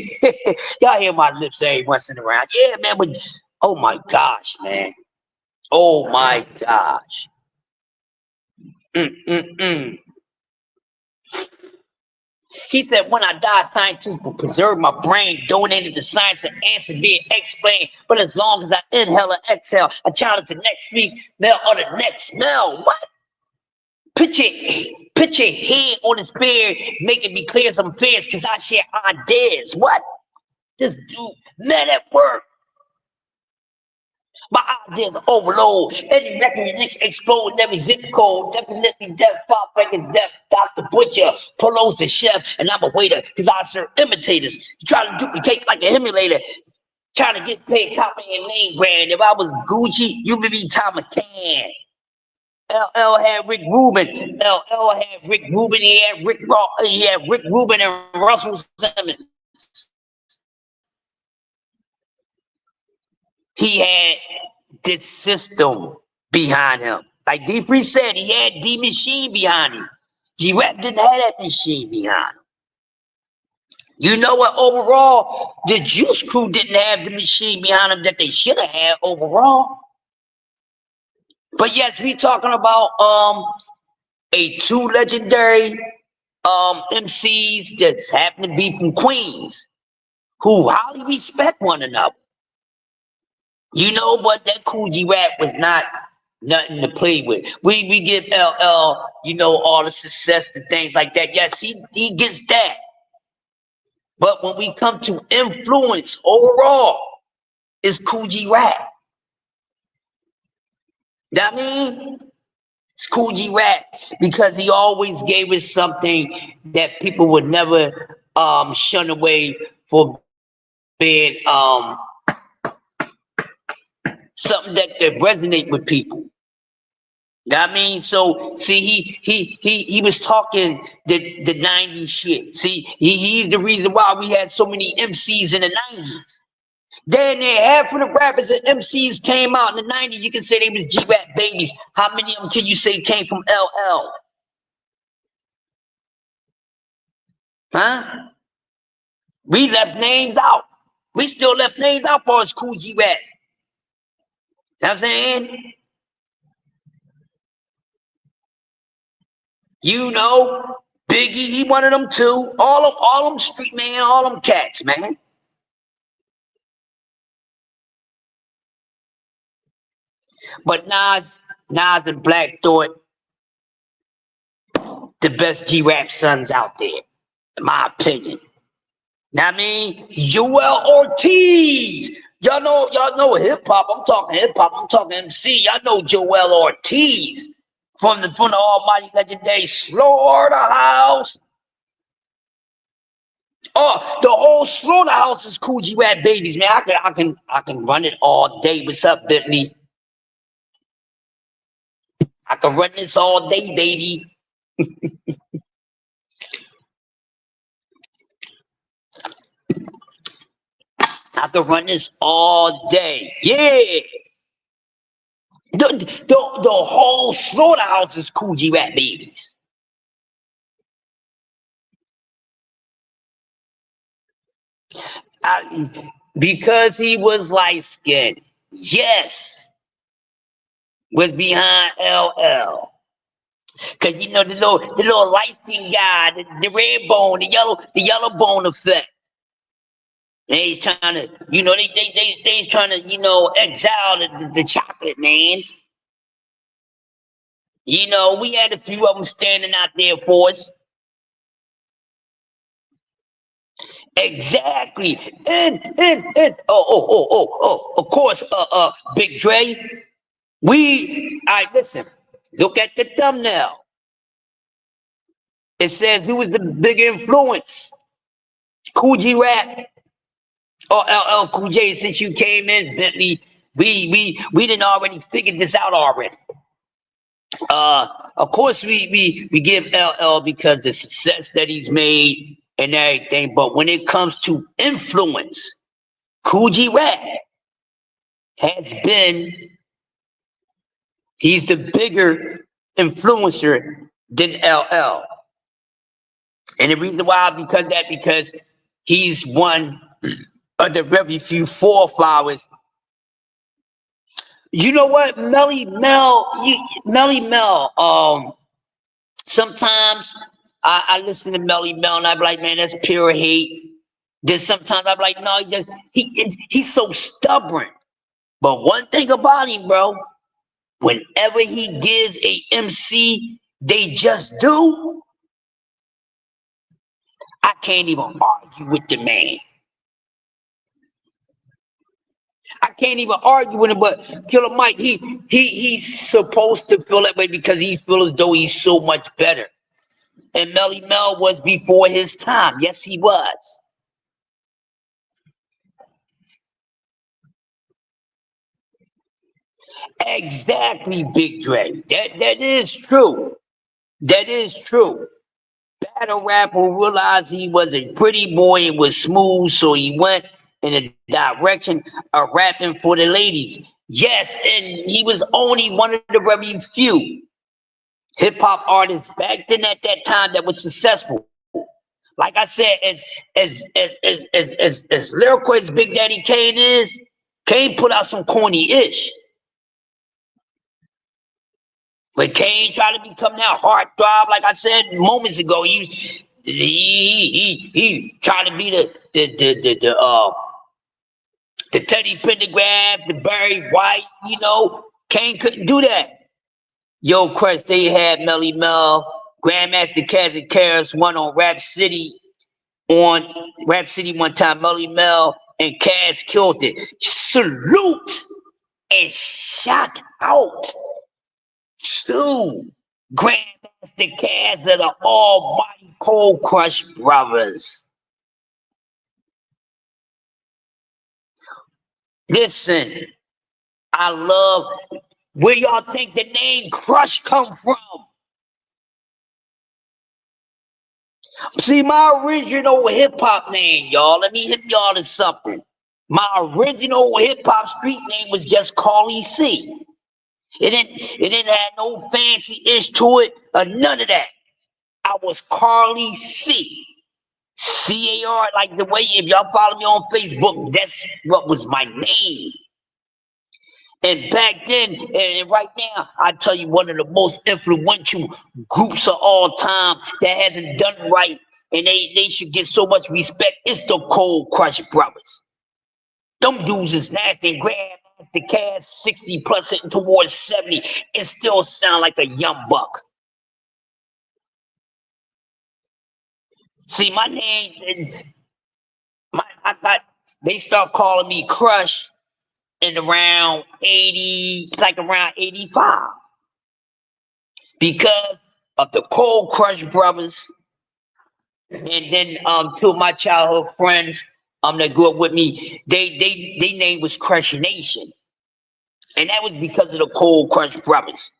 Y'all hear my lips every once in a while. Yeah, man, but oh my gosh, man. Oh my gosh. He said, when I die, scientists will preserve my brain, donated to science and answer being explained. But as long as I inhale and exhale, I challenge the next week, smell or the next smell. What? Put your head on the spear, make it be clear some fears, because I share ideas. What? This dude, Men at Work. My ideas are overload. Any record release explode in every zip code. Definitely death, five records, death, Dr. Butcher, Polo's the chef, and I'm a waiter, cause I serve imitators. You try to duplicate like an emulator. Trying to get paid, copying your name brand. If I was Gucci, you would be Tom McCann. LL had Rick Rubin. LL had Rick Rubin. He had Rick Rubin and Russell Simmons. He had this system behind him. Like D3 said, he had D Machine behind him. G-Rap didn't have that machine behind him. You know what? Overall, the Juice Crew didn't have the machine behind them that they should have had overall. But yes, we talking about a two legendary MCs that's happen to be from Queens who highly respect one another. You know, but that Kool G-Rap was not nothing to play with. We give LL, you know, all the success and things like that. Yes, he gets that. But when we come to influence overall, it's Kool G-Rap. That mean it's Kool G-Rap because he always gave us something that people would never shun away for being something that resonate with people. I mean, so see, he was talking the 90s shit. See, he's the reason why we had so many MCs in the 90s. Then half of the rappers and MCs came out in the 90s. You can say they was G-Rap babies. How many of them can you say came from LL? Huh? We left names out. We still left names out for us Kool G-Rap. You know what I'm saying? You know, Biggie, he one of them too. All them street man, all them cats, man. But Nas and Black Thought, the best G-Rap sons out there, in my opinion. Now I mean, Joel Ortiz. Y'all know hip hop. I'm talking hip hop. I'm talking MC. Y'all know Joel Ortiz from the almighty legendary Slaughterhouse. Oh, the whole Slaughterhouse is Kool G-Rap babies, man. I can run it all day. What's up, Bentley? I can run this all day, baby. I can run this all day. Yeah. The whole Slaughterhouse is Kool G-Rap babies. Because he was light skinned. Yes. Was behind LL. Cause you know the little light skinned guy, the red bone, the yellow bone effect. They's trying to, you know, they's trying to, you know, exile the chocolate, man. You know, we had a few of them standing out there for us. Exactly. And of course, Big Dre. Listen, look at the thumbnail. It says who was the big influence? Kool G-Rap or LL Cool J. Since you came in, Bentley, we didn't already figured this out already. Of course, we give LL because the success that he's made and everything. But when it comes to influence, Kool G-Rap has been, he's the bigger influencer than LL. And the reason why, because he's one of the very few forefathers. You know what, Melly Mel, sometimes I listen to Melly Mel and I be like, man, that's pure hate. Then sometimes I be like, no, he's so stubborn. But one thing about him, bro, whenever he gives a MC, they just do. I can't even argue with the man. I can't even argue with him, but Killer Mike, he's supposed to feel that way because he feels as though he's so much better. And Melly Mel was before his time. Yes, he was. Exactly, Big Dre. That is true. That is true. Battle rapper realized he was a pretty boy and was smooth, so he went in the direction of rapping for the ladies. Yes, and he was only one of the very few hip hop artists back then at that time that was successful. Like I said, as lyrical as Big Daddy Kane is, Kane put out some corny ish. When Kane tried to become that heartthrob, like I said moments ago, he tried to be the Teddy Pendergrass, the Barry White. Kane couldn't do that. Yo, Crush, they had Melly Mel, Grandmaster Caz and Karis one on Rap City one time. Melly Mel and Caz killed it. Salute and shout out to Grandmaster Caz of the almighty Cold Crush brothers. Listen, I love where y'all think the name Crush come from. See, my original hip-hop name, y'all, let me hit y'all to something. My original hip-hop street name was just Carly C. It didn't have no fancy ish to it or none of that. I was Carly C. C-A-R, like the way, if y'all follow me on Facebook, that's what was my name. And back then, and right now, I tell you, one of the most influential groups of all time that hasn't done right, and they should get so much respect, it's the Cold Crush brothers. Them dudes is nasty. Grandmaster Caz 60 plus hitting towards 70 and still sound like a young buck. See, my name, they start calling me Crush in around 80, like around 85. Because of the Cold Crush brothers. And then two of my childhood friends that grew up with me, they name was Crush Nation. And that was because of the Cold Crush brothers.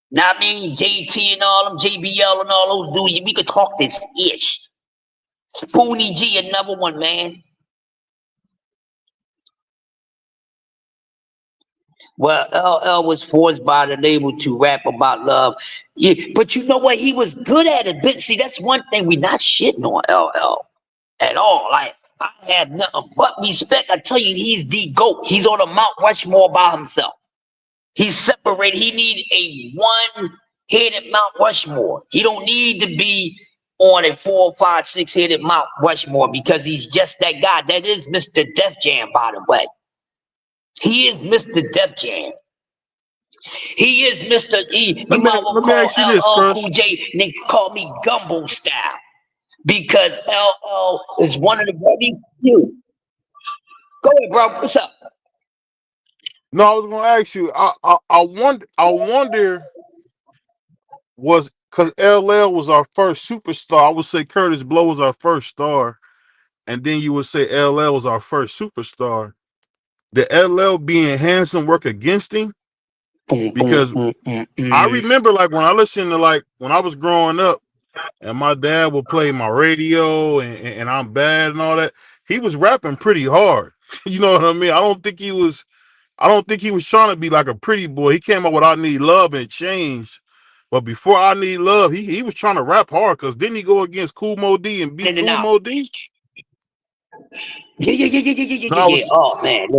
Now I mean JT and all them, JBL and all those dudes, we could talk this ish. Spoonie G, another one, man. Well, LL was forced by the label to rap about love. Yeah, but you know what? He was good at it. But see, that's one thing we're not shitting on LL at all. Like, I have nothing but respect. I tell you, he's the GOAT. He's on a Mount Rushmore by himself. He's separated. He needs a one-headed Mount Rushmore. He don't need to be on a 4, 5, 6-headed Mount Rushmore because he's just that guy. That is Mr. Def Jam, by the way. He is Mr. Def Jam. He is Mr. E. Let me ask you this, LL Crush. Cool J. They call me Gumbo Style because LL is one of the very few. Go ahead, bro. What's up? No, I was gonna ask you. I wonder was because LL was our first superstar. I would say Curtis Blow was our first star, and then you would say LL was our first superstar. The LL being handsome work against him because I remember like when I listened to like when I was growing up and my dad would play my radio and I'm bad and all that. He was rapping pretty hard. You know what I mean? I don't think he was trying to be like a pretty boy. He came up with I Need Love and it changed. But before I Need Love, he was trying to rap hard because didn't he go against Kool Mo D and beat In and Kool out. Mo D? Yeah. Oh man.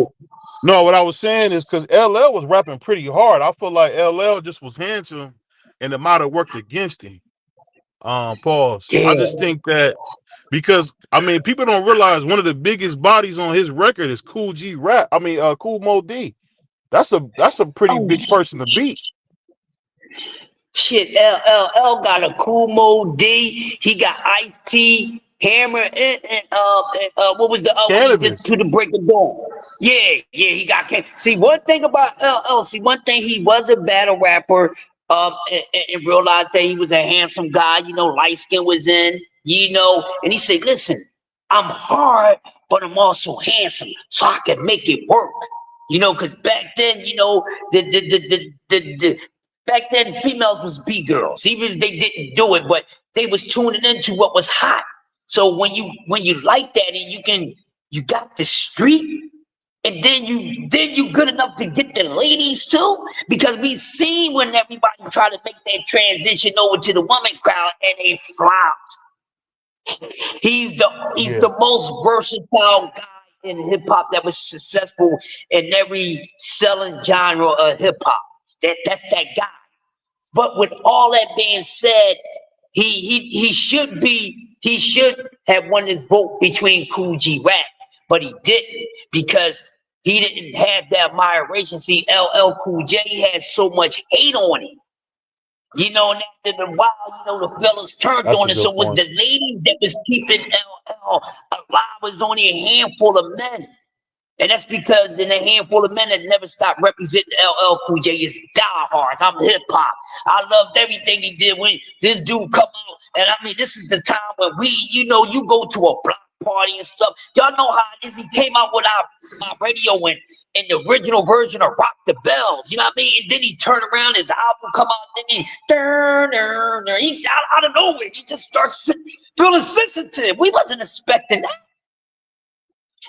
No, what I was saying is because LL was rapping pretty hard. I feel like LL just was handsome and it might have worked against him. Pause. Yeah. I just think that because I mean people don't realize one of the biggest bodies on his record is Kool Mo D. That's a pretty Oh big person to beat. shit. LL got a Kool Mo D. He got Ice-T Hammer and what was the when he just Cannabis. to the break of dawn? Yeah, yeah, he got can. See, one thing about LL, see, one thing he was a battle rapper. And realized that he was a handsome guy. You know, light skin was in. You know, and he said, "Listen, I'm hard, but I'm also handsome, so I can make it work." You know, because back then, you know, the back then females was B girls. Even if they didn't do it, but they was tuning into what was hot. So when you like that and you got the street, and then you good enough to get the ladies too, because we seen when everybody tried to make that transition over to the woman crowd and they flopped. He's Yeah. the most versatile guy in hip hop that was successful in every selling genre of hip hop. That's that guy. But with all that being said, he should have won his vote between Cool G Rap, but he didn't because he didn't have that admiration. See, LL Cool J had so much hate on him. You know, and after the while, you know, the fellas turned That's on a it. So good it was point. the ladies that was keeping LL alive. Was only a handful of men. And that's because in a handful of men that never stopped representing LL Cool J is diehards. I'm hip hop. I loved everything he did when this dude come out. And I mean, this is the time when you know, you go to a block party and stuff. Y'all know how it is. He came out with our radio in the original version of Rock the Bells. You know what I mean? And then he turned around, his album come out, then he's out of nowhere. He just starts feeling sensitive. We wasn't expecting that.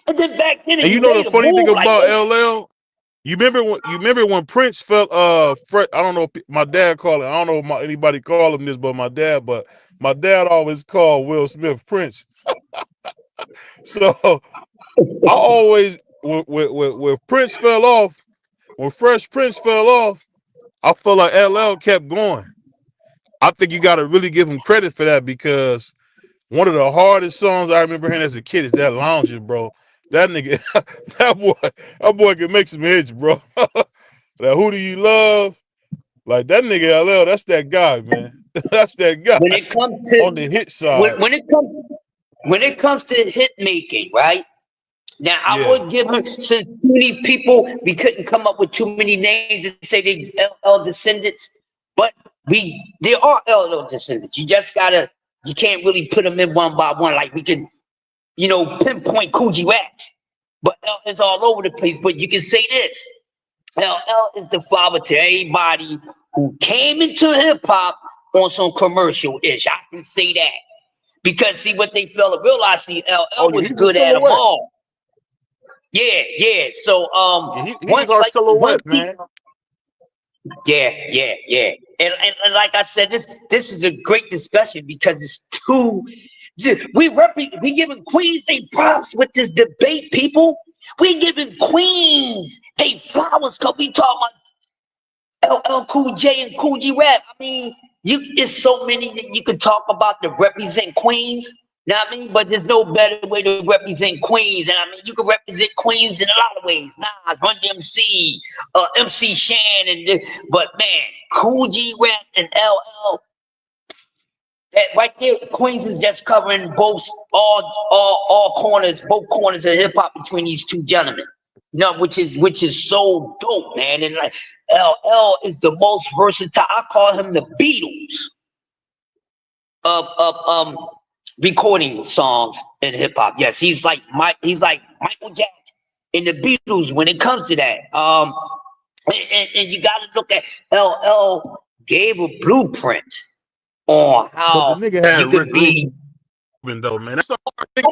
And then back then, And he you know the made a funny thing move like, about LL? You remember when Prince felt Fred? I don't know if my dad called it. I don't know if anybody called him this, but my dad always called Will Smith Prince. So I always when Prince fell off, when Fresh Prince fell off, I felt like LL kept going. I think you got to really give him credit for that because one of the hardest songs I remember hearing as a kid is that Lounging, bro. That nigga, that boy can make some hits, bro. That Who Do You Love? Like that nigga LL, that's that guy, man. That's that guy when it comes to on the hit side. when it comes to hit making, right? Now I Yeah. would give him, since too many people, we couldn't come up with too many names to say they LL descendants, but there are LL descendants. You can't really put them in one by one. Like we can, you know, pinpoint Coogee Rats, but it's all over the place. But you can say this: LL is the father to everybody who came into hip hop on some commercial ish. I can say that because see what they fail to realize. See, Oh LL yeah, was he's a good at them silhouette. all. Yeah, yeah. So Yeah, he's once our like once silhouette, he man. yeah. And like I said, this is a great discussion because it's too we giving Queens they props with this debate, people. We giving Queens they flowers because we talking about LL Cool J and Cool G Rap. I mean, it's so many that you could talk about to represent Queens. You know what I mean? But there's no better way to represent Queens. And I mean, you can represent Queens in a lot of ways. Nas, Run DMC, MC Shan, but man, Cool G Rap and LL, that right there, Queens is just covering all corners, both corners of hip hop between these two gentlemen. You know, which is so dope, man. And like LL is the most versatile. I call him the Beatles of recording songs in hip hop. Yes, he's like Michael Jackson in the Beatles when it comes to that. And you got to look at LL gave a blueprint on But the how nigga had you Rick could be. Rubin though, man. That's a hard thing.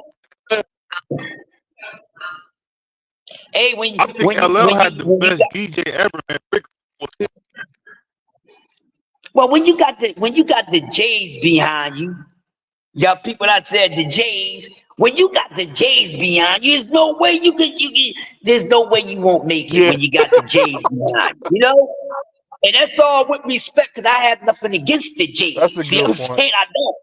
Hey, I think LL had the when you best got DJ ever, man. Rick was him. well when you got the J's behind you, y'all people that said the J's. When you got the J's behind you, there's no way there's no way you won't make it Yeah, when you got the J's behind you. You know, and that's all with respect, because I have nothing against the that's J's. a See what good I'm point. saying? I don't.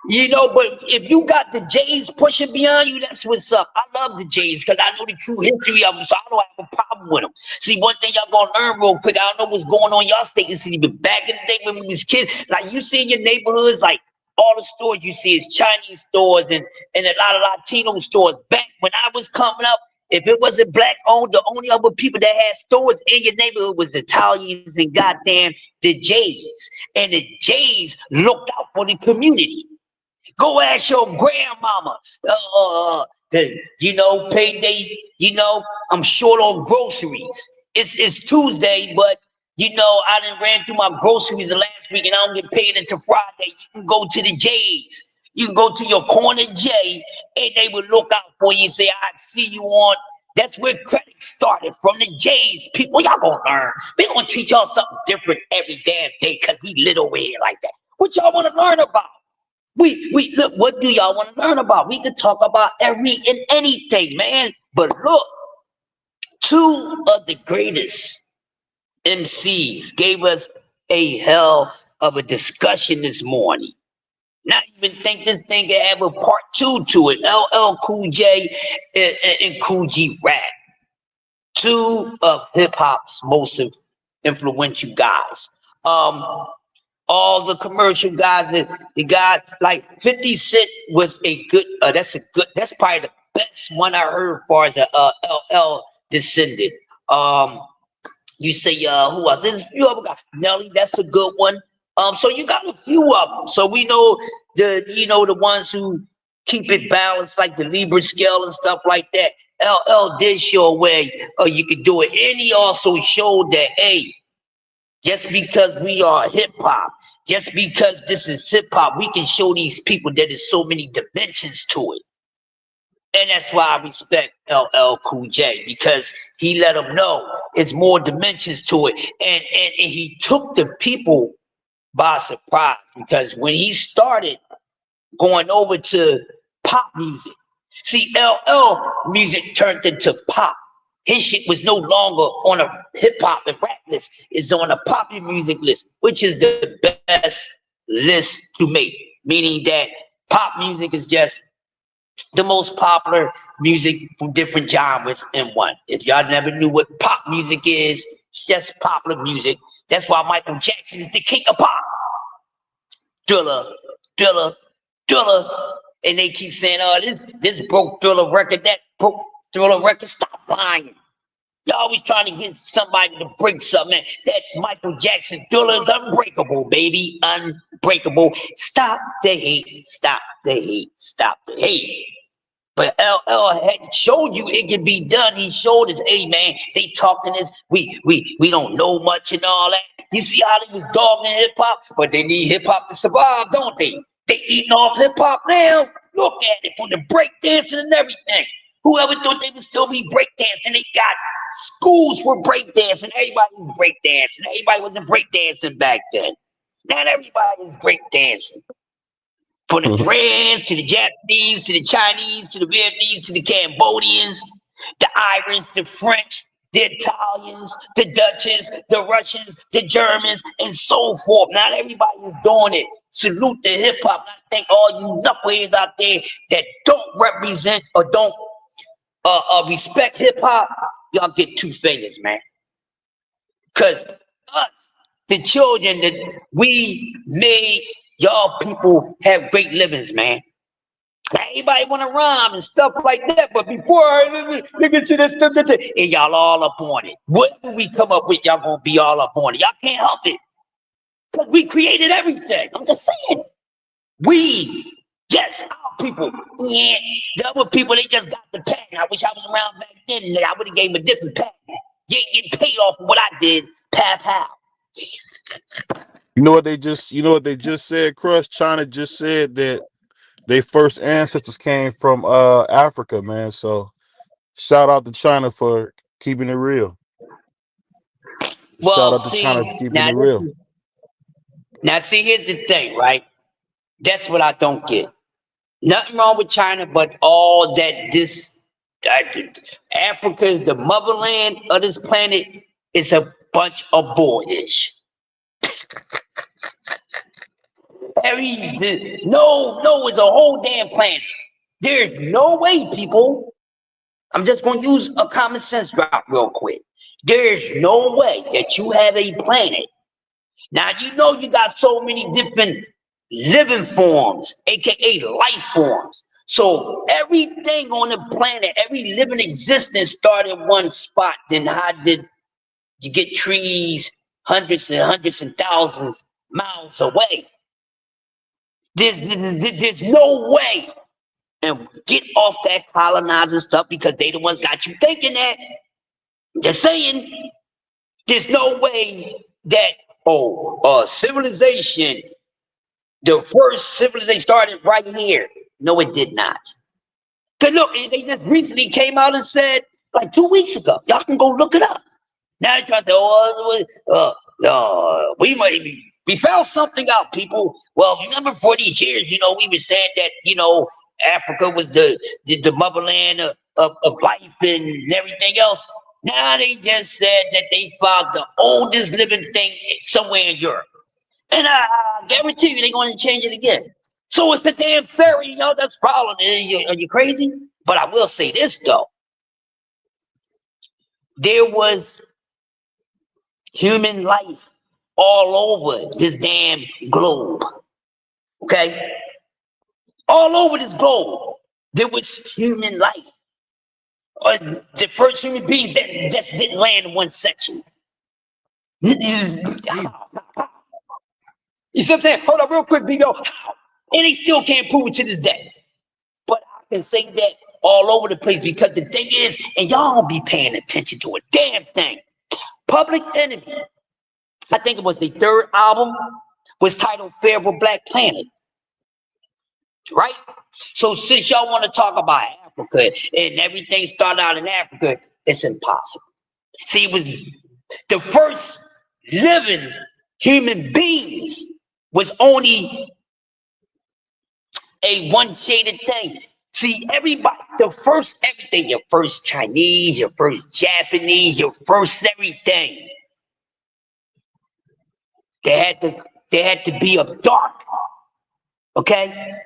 You know, but if you got the Jays pushing beyond you, that's what's up. I love the Jays because I know the true history of them, so I don't have a problem with them. See, one thing y'all gonna learn real quick, I don't know what's going on in y'all state and city, but back in the day when we was kids, like you see in your neighborhoods, like All the stores you see is Chinese stores and a lot of Latino stores. Back when I was coming up, if it wasn't black owned, the only other people that had stores in your neighborhood was Italians and goddamn the Jays. And the Jays looked out for the community. Go ask your grandmama. Payday. I'm short on groceries. It's Tuesday, but I done ran through my groceries the last week, and I don't get paid until Friday. You can go to the J's. You can go to your corner J, and they will look out for you and say, I see you on. That's where credit started, from the J's. People, y'all gonna learn. We gonna teach y'all something different every damn day because we live over here like that. What y'all want to learn about? We look, what do y'all want to learn about? We could talk about every and anything, man. But look, two of the greatest MCs gave us a hell of a discussion this morning. Not even think this thing can have a part 2 to it. LL Cool J and Cool G Rap. Two of hip hop's most influential guys. All the commercial guys, the guys like 50 Cent was a good. That's probably the best one I heard as far as a LL descendant. You say who else? There's a few other guys. Nelly, that's a good one. So you got a few of them. So we know the ones who keep it balanced, like the Libra scale and stuff like that. LL did show a way you could do it, and he also showed that, hey, just because we are hip hop, just because this is hip hop, we can show these people that there's so many dimensions to it. And that's why I respect LL Cool J, because he let them know it's more dimensions to it. And he took the people by surprise, because when he started going over to pop music, see, LL music turned into pop. His shit was no longer on a hip hop and rap list. It's on a popular music list, which is the best list to make. Meaning that pop music is just the most popular music from different genres in one. If y'all never knew what pop music is, it's just popular music. That's why Michael Jackson is the king of pop. Thriller. And they keep saying, this broke Thriller record, that broke Thriller record. Stop lying. You're always trying to get somebody to break something. That Michael Jackson Thriller is unbreakable, baby. Unbreakable. Stop the hate. Stop the hate. Stop the hate. But LL had showed you it can be done. He showed us, hey man, they talking this. We don't know much and all that. You see how they was dogging hip hop, but they need hip hop to survive, don't they? They eating off hip hop now. Look at it, from the breakdancing and everything. Whoever thought they would still be breakdancing? They got schools for breakdancing. Everybody was breakdancing. Everybody wasn't breakdancing back then. Not everybody was breakdancing. From the Koreans to the Japanese to the Chinese to the Vietnamese to the Cambodians, the Irish, the French, the Italians, the Dutches, the Russians, the Germans, and so forth. Not everybody is doing it. Salute the hip hop. I think all you knuckleheads out there that don't represent or don't respect hip hop, y'all get 2 fingers, man. Cause us, the children that we made, y'all people have great livings, man. Everybody want to rhyme and stuff like that, but before I get to this stuff, and y'all all up on it. Whatever we come up with, y'all gonna be all up on it. Y'all can't help it, because we created everything. I'm just saying. We, yes, our people. Yeah, the other people, they just got the patent. I wish I was around back then. I would have gave them a different patent. You ain't getting paid off for what I did. Pow. You know what they just said, Crush? China just said that their first ancestors came from Africa, man. So shout out to China for keeping it real. Shout Well, out to China for see, keeping it real. now see, here's the thing, right? That's what I don't get. Nothing wrong with China, but all that Africa is the motherland of this planet is a bunch of bullish. No, it's a whole damn planet. There's no way, people. I'm just going to use a common sense drop real quick. There's no way that you have a planet. Now, you know you got so many different living forms, aka life forms. So everything on the planet, every living existence started in one spot. Then how did you get trees hundreds and thousands miles away? There's no way. And get off that colonizing stuff because they the ones got you thinking that. Just saying, there's no way that civilization, the first civilization started right here. No, it did not. Cause look, they just recently came out and said like 2 weeks ago. Y'all can go look it up. Now they're trying to say, we found something out, people. Well, remember for these years, we were saying that, Africa was the motherland of life and everything else. Now they just said that they found the oldest living thing somewhere in Europe. And I guarantee you they're going to change it again. So it's the damn theory, that's the problem. Are you crazy? But I will say this, though. There was human life all over this damn globe. Okay? All over this globe, there was human life. The first human beings that just didn't land in one section. You see what I'm saying? Hold up real quick, Bigo. And they still can't prove it to this day. But I can say that all over the place because the thing is, and y'all don't be paying attention to a damn thing. Public Enemy, I think it was the third album, was titled Favorable Black Planet. Right? So since y'all want to talk about Africa and everything started out in Africa, it's impossible. See, it was the first living human beings was only a one-shaded thing. See, everybody, the first everything, your first Chinese, your first Japanese, your first everything, they had to be of dark. Okay?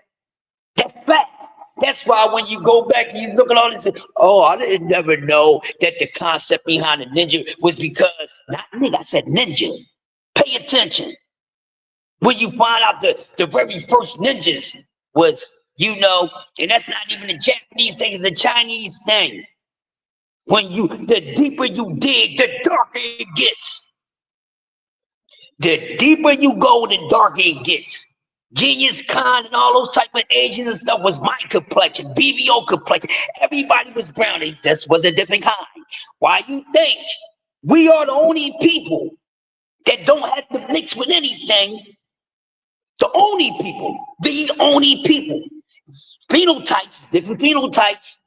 That's fact. That's why when you go back and you look at all this, I didn't never know that the concept behind a ninja was because, not nigga, I said ninja. Pay attention. When you find out the very first ninjas was, and that's not even a Japanese thing, it's a Chinese thing. The deeper you dig, the darker it gets. The deeper you go, the darker it gets. Genghis Khan and all those type of Asians and stuff was my complexion, BBO complexion. Everybody was brown. It just was a different kind. Why you think we are the only people that don't have to mix with anything? The only people. Phenotypes, different phenotypes.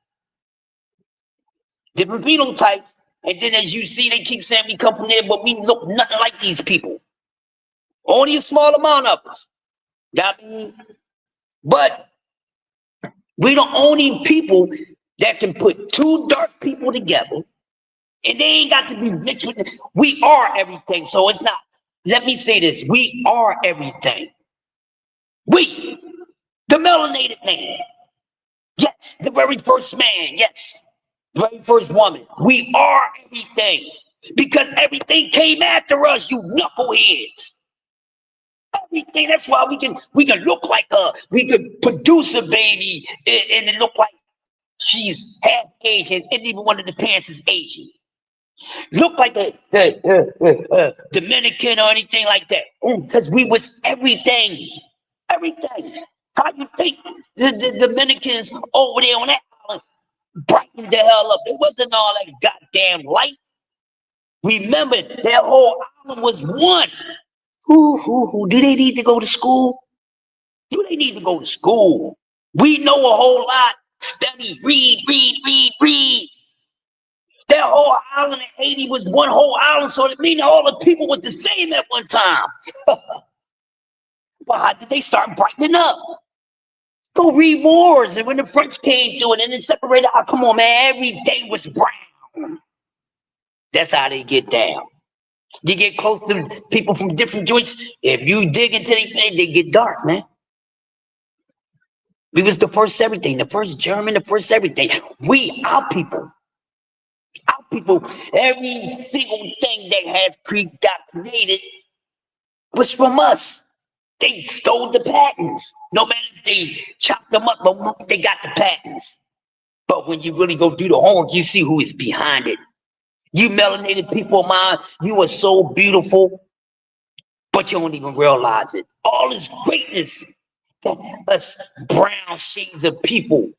Different phenotypes. And then as you see, they keep saying we come from there, but we look nothing like these people. Only a small amount of us. But we the only people that can put two dark people together, and they ain't got to be mixed with them. We are everything. So it's not, let me say this, we are everything. We, the melanated man. Yes, the very first man. Yes, the very first woman. We are everything. Because everything came after us, you knuckleheads. Everything. That's why we can look like her. We could produce a baby and it look like she's half Asian, and even one of the parents is Asian. Look like the Dominican or anything like that. Because we was everything. Everything. How you think the Dominicans over there on that island brightened the hell up? It wasn't all that goddamn light. Remember, that whole island was one. Do they need to go to school? Do they need to go to school? We know a whole lot. Study, read. That whole island in Haiti was one whole island, so it means all the people was the same at one time. But how did they start brightening up? Go read wars, and when the French came through and then separated out, come on, man, every day was brown. That's how they get down. You get close to people from different joints. If you dig into anything, they get dark, man. We was the first everything, the first German, the first everything. Our people, every single thing that got created was from us. They stole the patents. No matter if they chopped them up, but they got the patents. But when you really go do the homework, you see who is behind it. You melanated people, man, you are so beautiful, but you don't even realize it. All this greatness that us brown shades of people,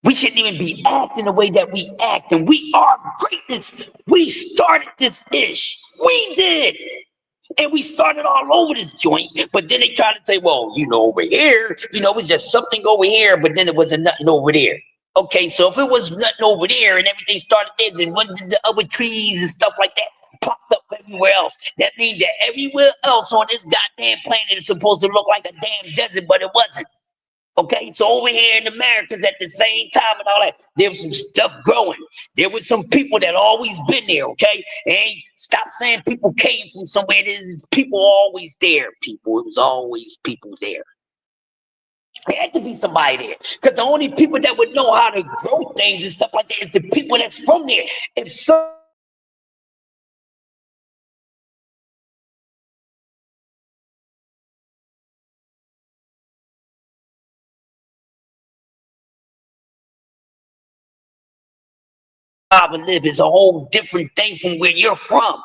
we shouldn't even be acting the way that we act, and we are greatness. We started this ish. We did. And we started all over this joint, but then they try to say, well, you know, over here, you know, it was just something over here, but then it wasn't nothing over there. Okay, so if it was nothing over there and everything started there, then when did the other trees and stuff like that popped up everywhere else? That means that everywhere else on this goddamn planet is supposed to look like a damn desert, but it wasn't. Okay, so over here in America at the same time and all that, there was some stuff growing. There was some people that always been there, okay? And stop saying people came from somewhere. There's people always there, people. It was always people there. There had to be somebody there. Because the only people that would know how to grow things and stuff like that is the people that's from there. If so and live is a whole different thing from where you're from.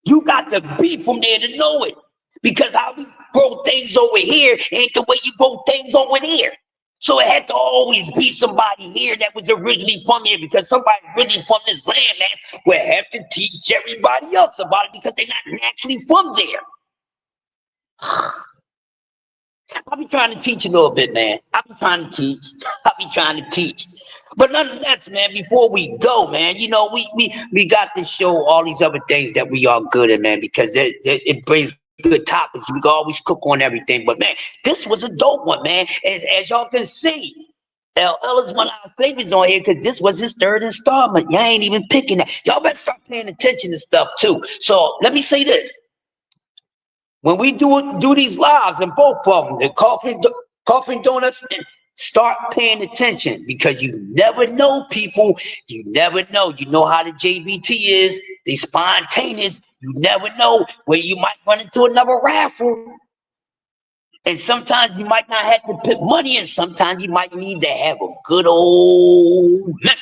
You got to be from there to know it. Because how we grow things over here ain't the way you grow things over there. So it had to always be somebody here that was originally from here, because somebody originally from this landmass would have to teach everybody else about it because they're not naturally from there. I'll be trying to teach a little bit, man. I'll be trying to teach. But nonetheless, man, before we go, man, you know, we got to show all these other things that we are good at, man, because it brings good topics. We can always cook on everything. But, man, this was a dope one, man. As y'all can see, LL is one of our favorites on here because this was his third installment. Y'all ain't even picking that. Y'all better start paying attention to stuff, too. So let me say this. When we do these lives, and both of them, the coffee donuts, and start paying attention, because you never know, people. You never know. You know how the JVT is. They spontaneous. You never know where you might run into another raffle. And sometimes you might not have to put money in. Sometimes you might need to have a good old memory.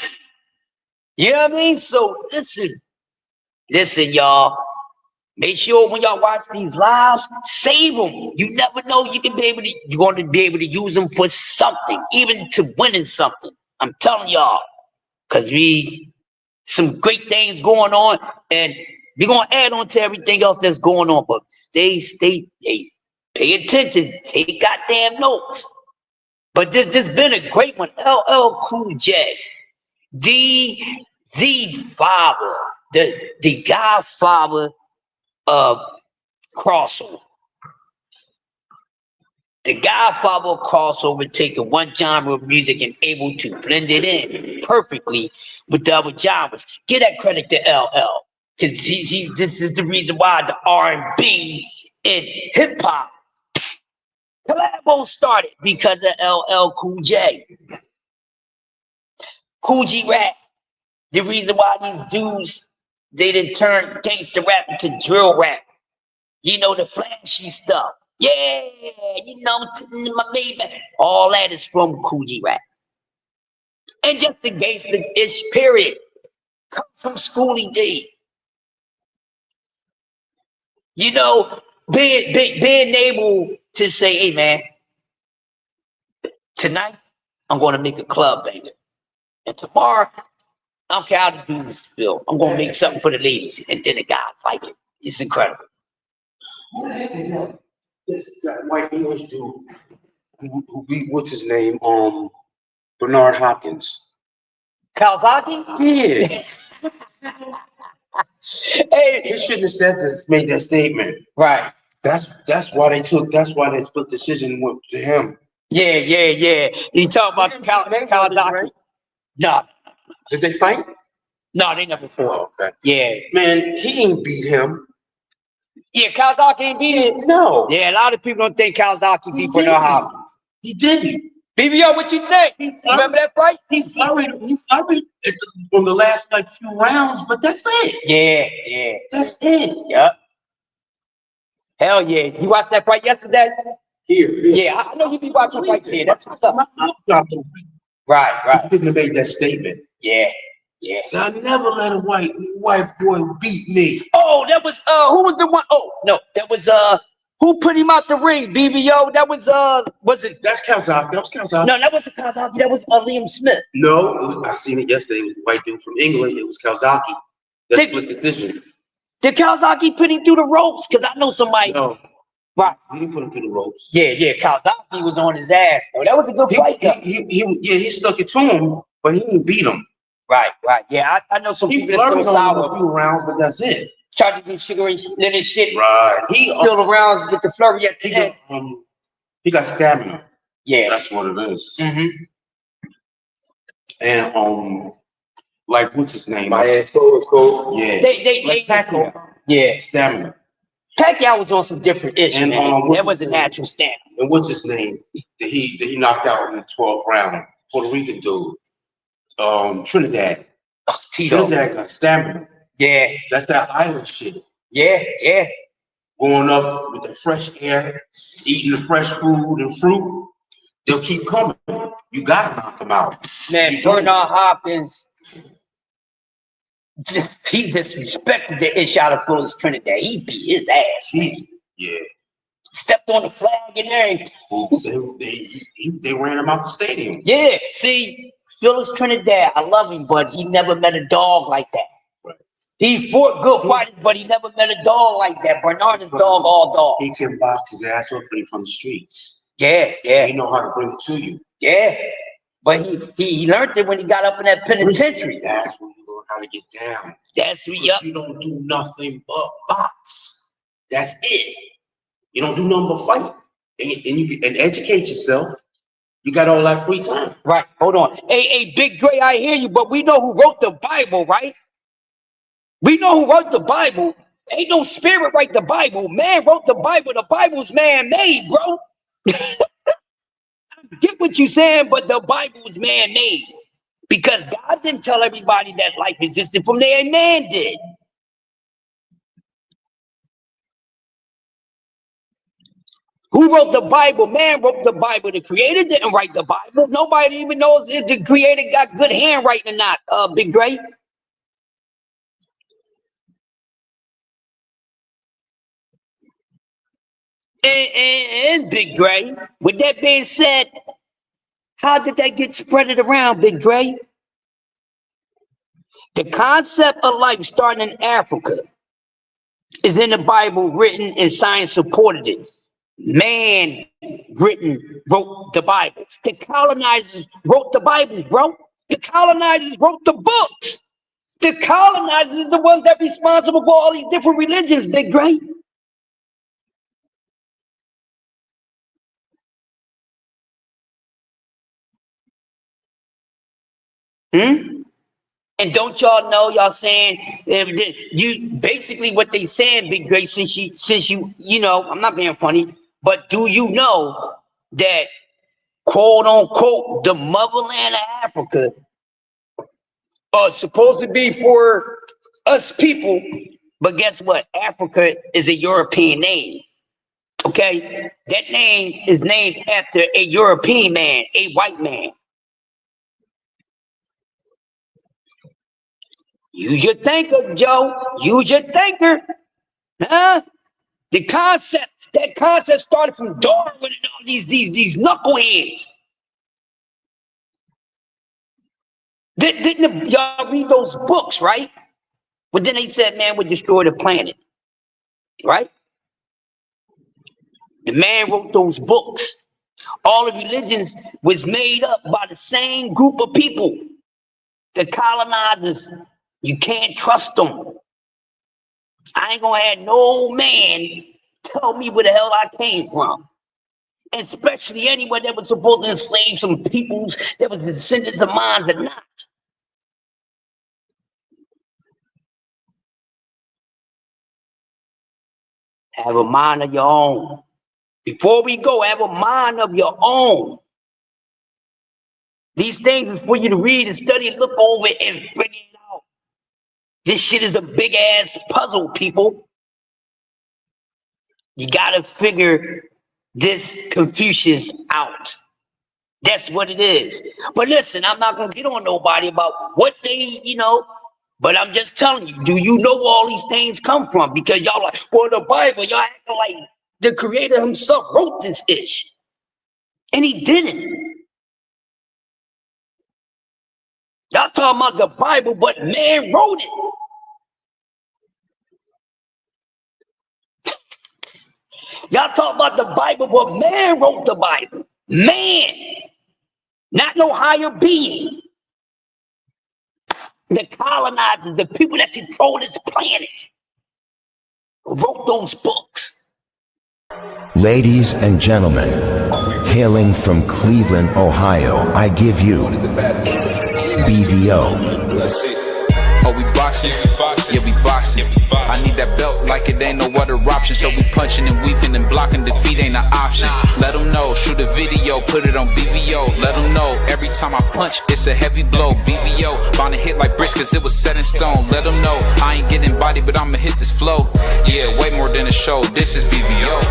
You know what I mean? So listen, y'all. Make sure when y'all watch these lives, save them. You never know, you're going to be able to use them for something, even to winning something. I'm telling y'all, because some great things going on, and we're going to add on to everything else that's going on. But pay attention, take goddamn notes. But this been a great one. LL Cool J, the father, the godfather of crossover. The godfather of crossover, taking one genre of music and able to blend it in perfectly with the other genres. Give that credit to LL, because this is the reason why the R&B and hip hop collabo started, because of LL Cool J. Cool G rap. The reason why these dudes, they didn't turn gangster rap into drill rap. You know, the flashy stuff. Yeah, you know, my baby. All that is from Kool rap. And just the gangster-ish period. Come from Schoolie D. You know, being able to say, hey, man, tonight I'm going to make a club banger. And tomorrow, I don't care how the dudes feel. I'm going to make something for the ladies. And then the guys like it. It's incredible. That white English dude, who beat, what's his name? Bernard Hopkins. Kawasaki? Yeah. Hey, He shouldn't have said this, made that statement. right. That's why they split decision with to him. Yeah. You talk about Kawasaki? Right? No. Did they fight? No, they never fought. Oh, okay. Yeah. Man, he ain't beat him. Yeah, Kawasaki ain't beat it. No. Yeah, a lot of people don't think Kawasaki beat Bernard Hopkins. He didn't. BBO, what you think? Remember that fight? He flurried on the last few rounds, but that's it. Yeah. That's it. Yep. Hell yeah. You watched that fight yesterday? Here. Yeah, I know you be watching fights here. That's what's up. My mouth dropped open. Right, You right. shouldn't have made that statement. Yeah, yeah. So I never let a white boy beat me. Oh, that was who was the one? Oh, no, that was who put him out the ring? BBO. That was was it? That's Kawasaki. That was Kawasaki. No, that wasn't Kawasaki. That was Liam Smith. No, I seen it yesterday. It was a white dude from England. It was Kawasaki. That Did- split decision. Did Kawasaki put him through the ropes? Cause I know somebody. No, Right. he didn't put him through the ropes. Yeah. Kawasaki was on his ass though. That was a good fight. Though. He stuck it to him, but he didn't beat him. Right. Yeah, I know some He people that's flirted so on him a sour. few rounds, but that's it. Tried to do sugar and shit. Right. He Still the rounds with the flurry at the end. he got stamina. Yeah. That's what it is. Mm-hmm. And like what's his name? My ass cold. Yeah. They Pacquiao. yeah. Stamina. Pacquiao was on some different issue, And, man. what That was was a his natural stamina. And what's his name? That he knocked out in the 12th round. Puerto Rican dude. Trinidad. Tito. Trinidad got stamina. Yeah. That's that island shit. Yeah. Going up with the fresh air, eating the fresh food and fruit. They'll keep coming. You gotta knock them out. Man, Bernard Hopkins he disrespected the ish out of Phyllis Trinidad. He beat his ass. Yeah. Stepped on the flag and everything. They ran him out the stadium. Yeah, see, Phyllis Trinidad, I love him, but he never met a dog like that. Right. He fought good fighters, but he never met a dog like that. Bernard is dog all dog. He can box his ass off from the streets. Yeah. He know how to bring it to you. Yeah. But he learned it when he got up in that penitentiary. That's when you learn how to get down. That's where You don't do nothing but box. That's it. You don't do nothing but fight. And you can educate yourself. You got all that free time. Right. Hold on. Hey, Big Dre, I hear you, but we know who wrote the Bible, right? We know who wrote the Bible. Ain't no spirit write the Bible. Man wrote the Bible. The Bible's man-made, bro. I get what you're saying, but the Bible is man-made. Because God didn't tell everybody that life existed from there, and man did. Who wrote the Bible? Man wrote the Bible. The creator didn't write the Bible. Nobody even knows if the creator got good handwriting or not, Big Dre. And Big Dre, with that being said, how did that get spreaded around, Big Dre? The concept of life starting in Africa is in the Bible, written, and science supported it. Man wrote the Bible. The colonizers wrote the Bibles, bro. The colonizers wrote the books. The colonizers are the ones that are responsible for all these different religions, Big Dre. And don't y'all know, y'all saying you basically what they saying, Big Dre, since you know, I'm not being funny, but do you know that quote unquote the motherland of Africa supposed to be for us people, but guess what? Africa is a European name. Okay, that name is named after a European man, a white man. Use your thinker, Joe. Use your thinker. Huh? That concept started from Darwin and all these knuckleheads. Didn't y'all read those books, right? But then they said man would destroy the planet, right? The man wrote those books. All the religions was made up by the same group of people. The colonizers. You can't trust them. I ain't gonna have no man tell me where the hell I came from. Especially anyone that was supposed to enslave some peoples that was descendants of mine or not. Have a mind of your own. Before we go, have a mind of your own. These things is for you to read and study and look over it and figure it out. This shit is a big ass puzzle, people. You gotta figure this Confucius out. That's what it is. But listen, I'm not gonna get on nobody about what they, but I'm just telling you, do you know where all these things come from? Because y'all like, well, the Bible, y'all acting like the creator himself wrote this ish. And he didn't. Y'all talking about the Bible, but man wrote it. Y'all talk about the Bible, but man wrote the Bible. Man, not no higher being. The colonizers, the people that control this planet, wrote those books. Ladies and gentlemen, hailing from Cleveland, Ohio, I give you BVO. Oh, we boxing? Yeah, we boxing. I need that belt like it ain't no other option. So we punching and weaving and blocking. Defeat ain't an option. Let them know. Shoot a video, put it on BVO. Let them know. Every time I punch, it's a heavy blow. BVO, bound to hit like bricks cause it was set in stone. Let them know. I ain't getting body, but I'ma hit this flow. Yeah, way more than a show. This is BVO.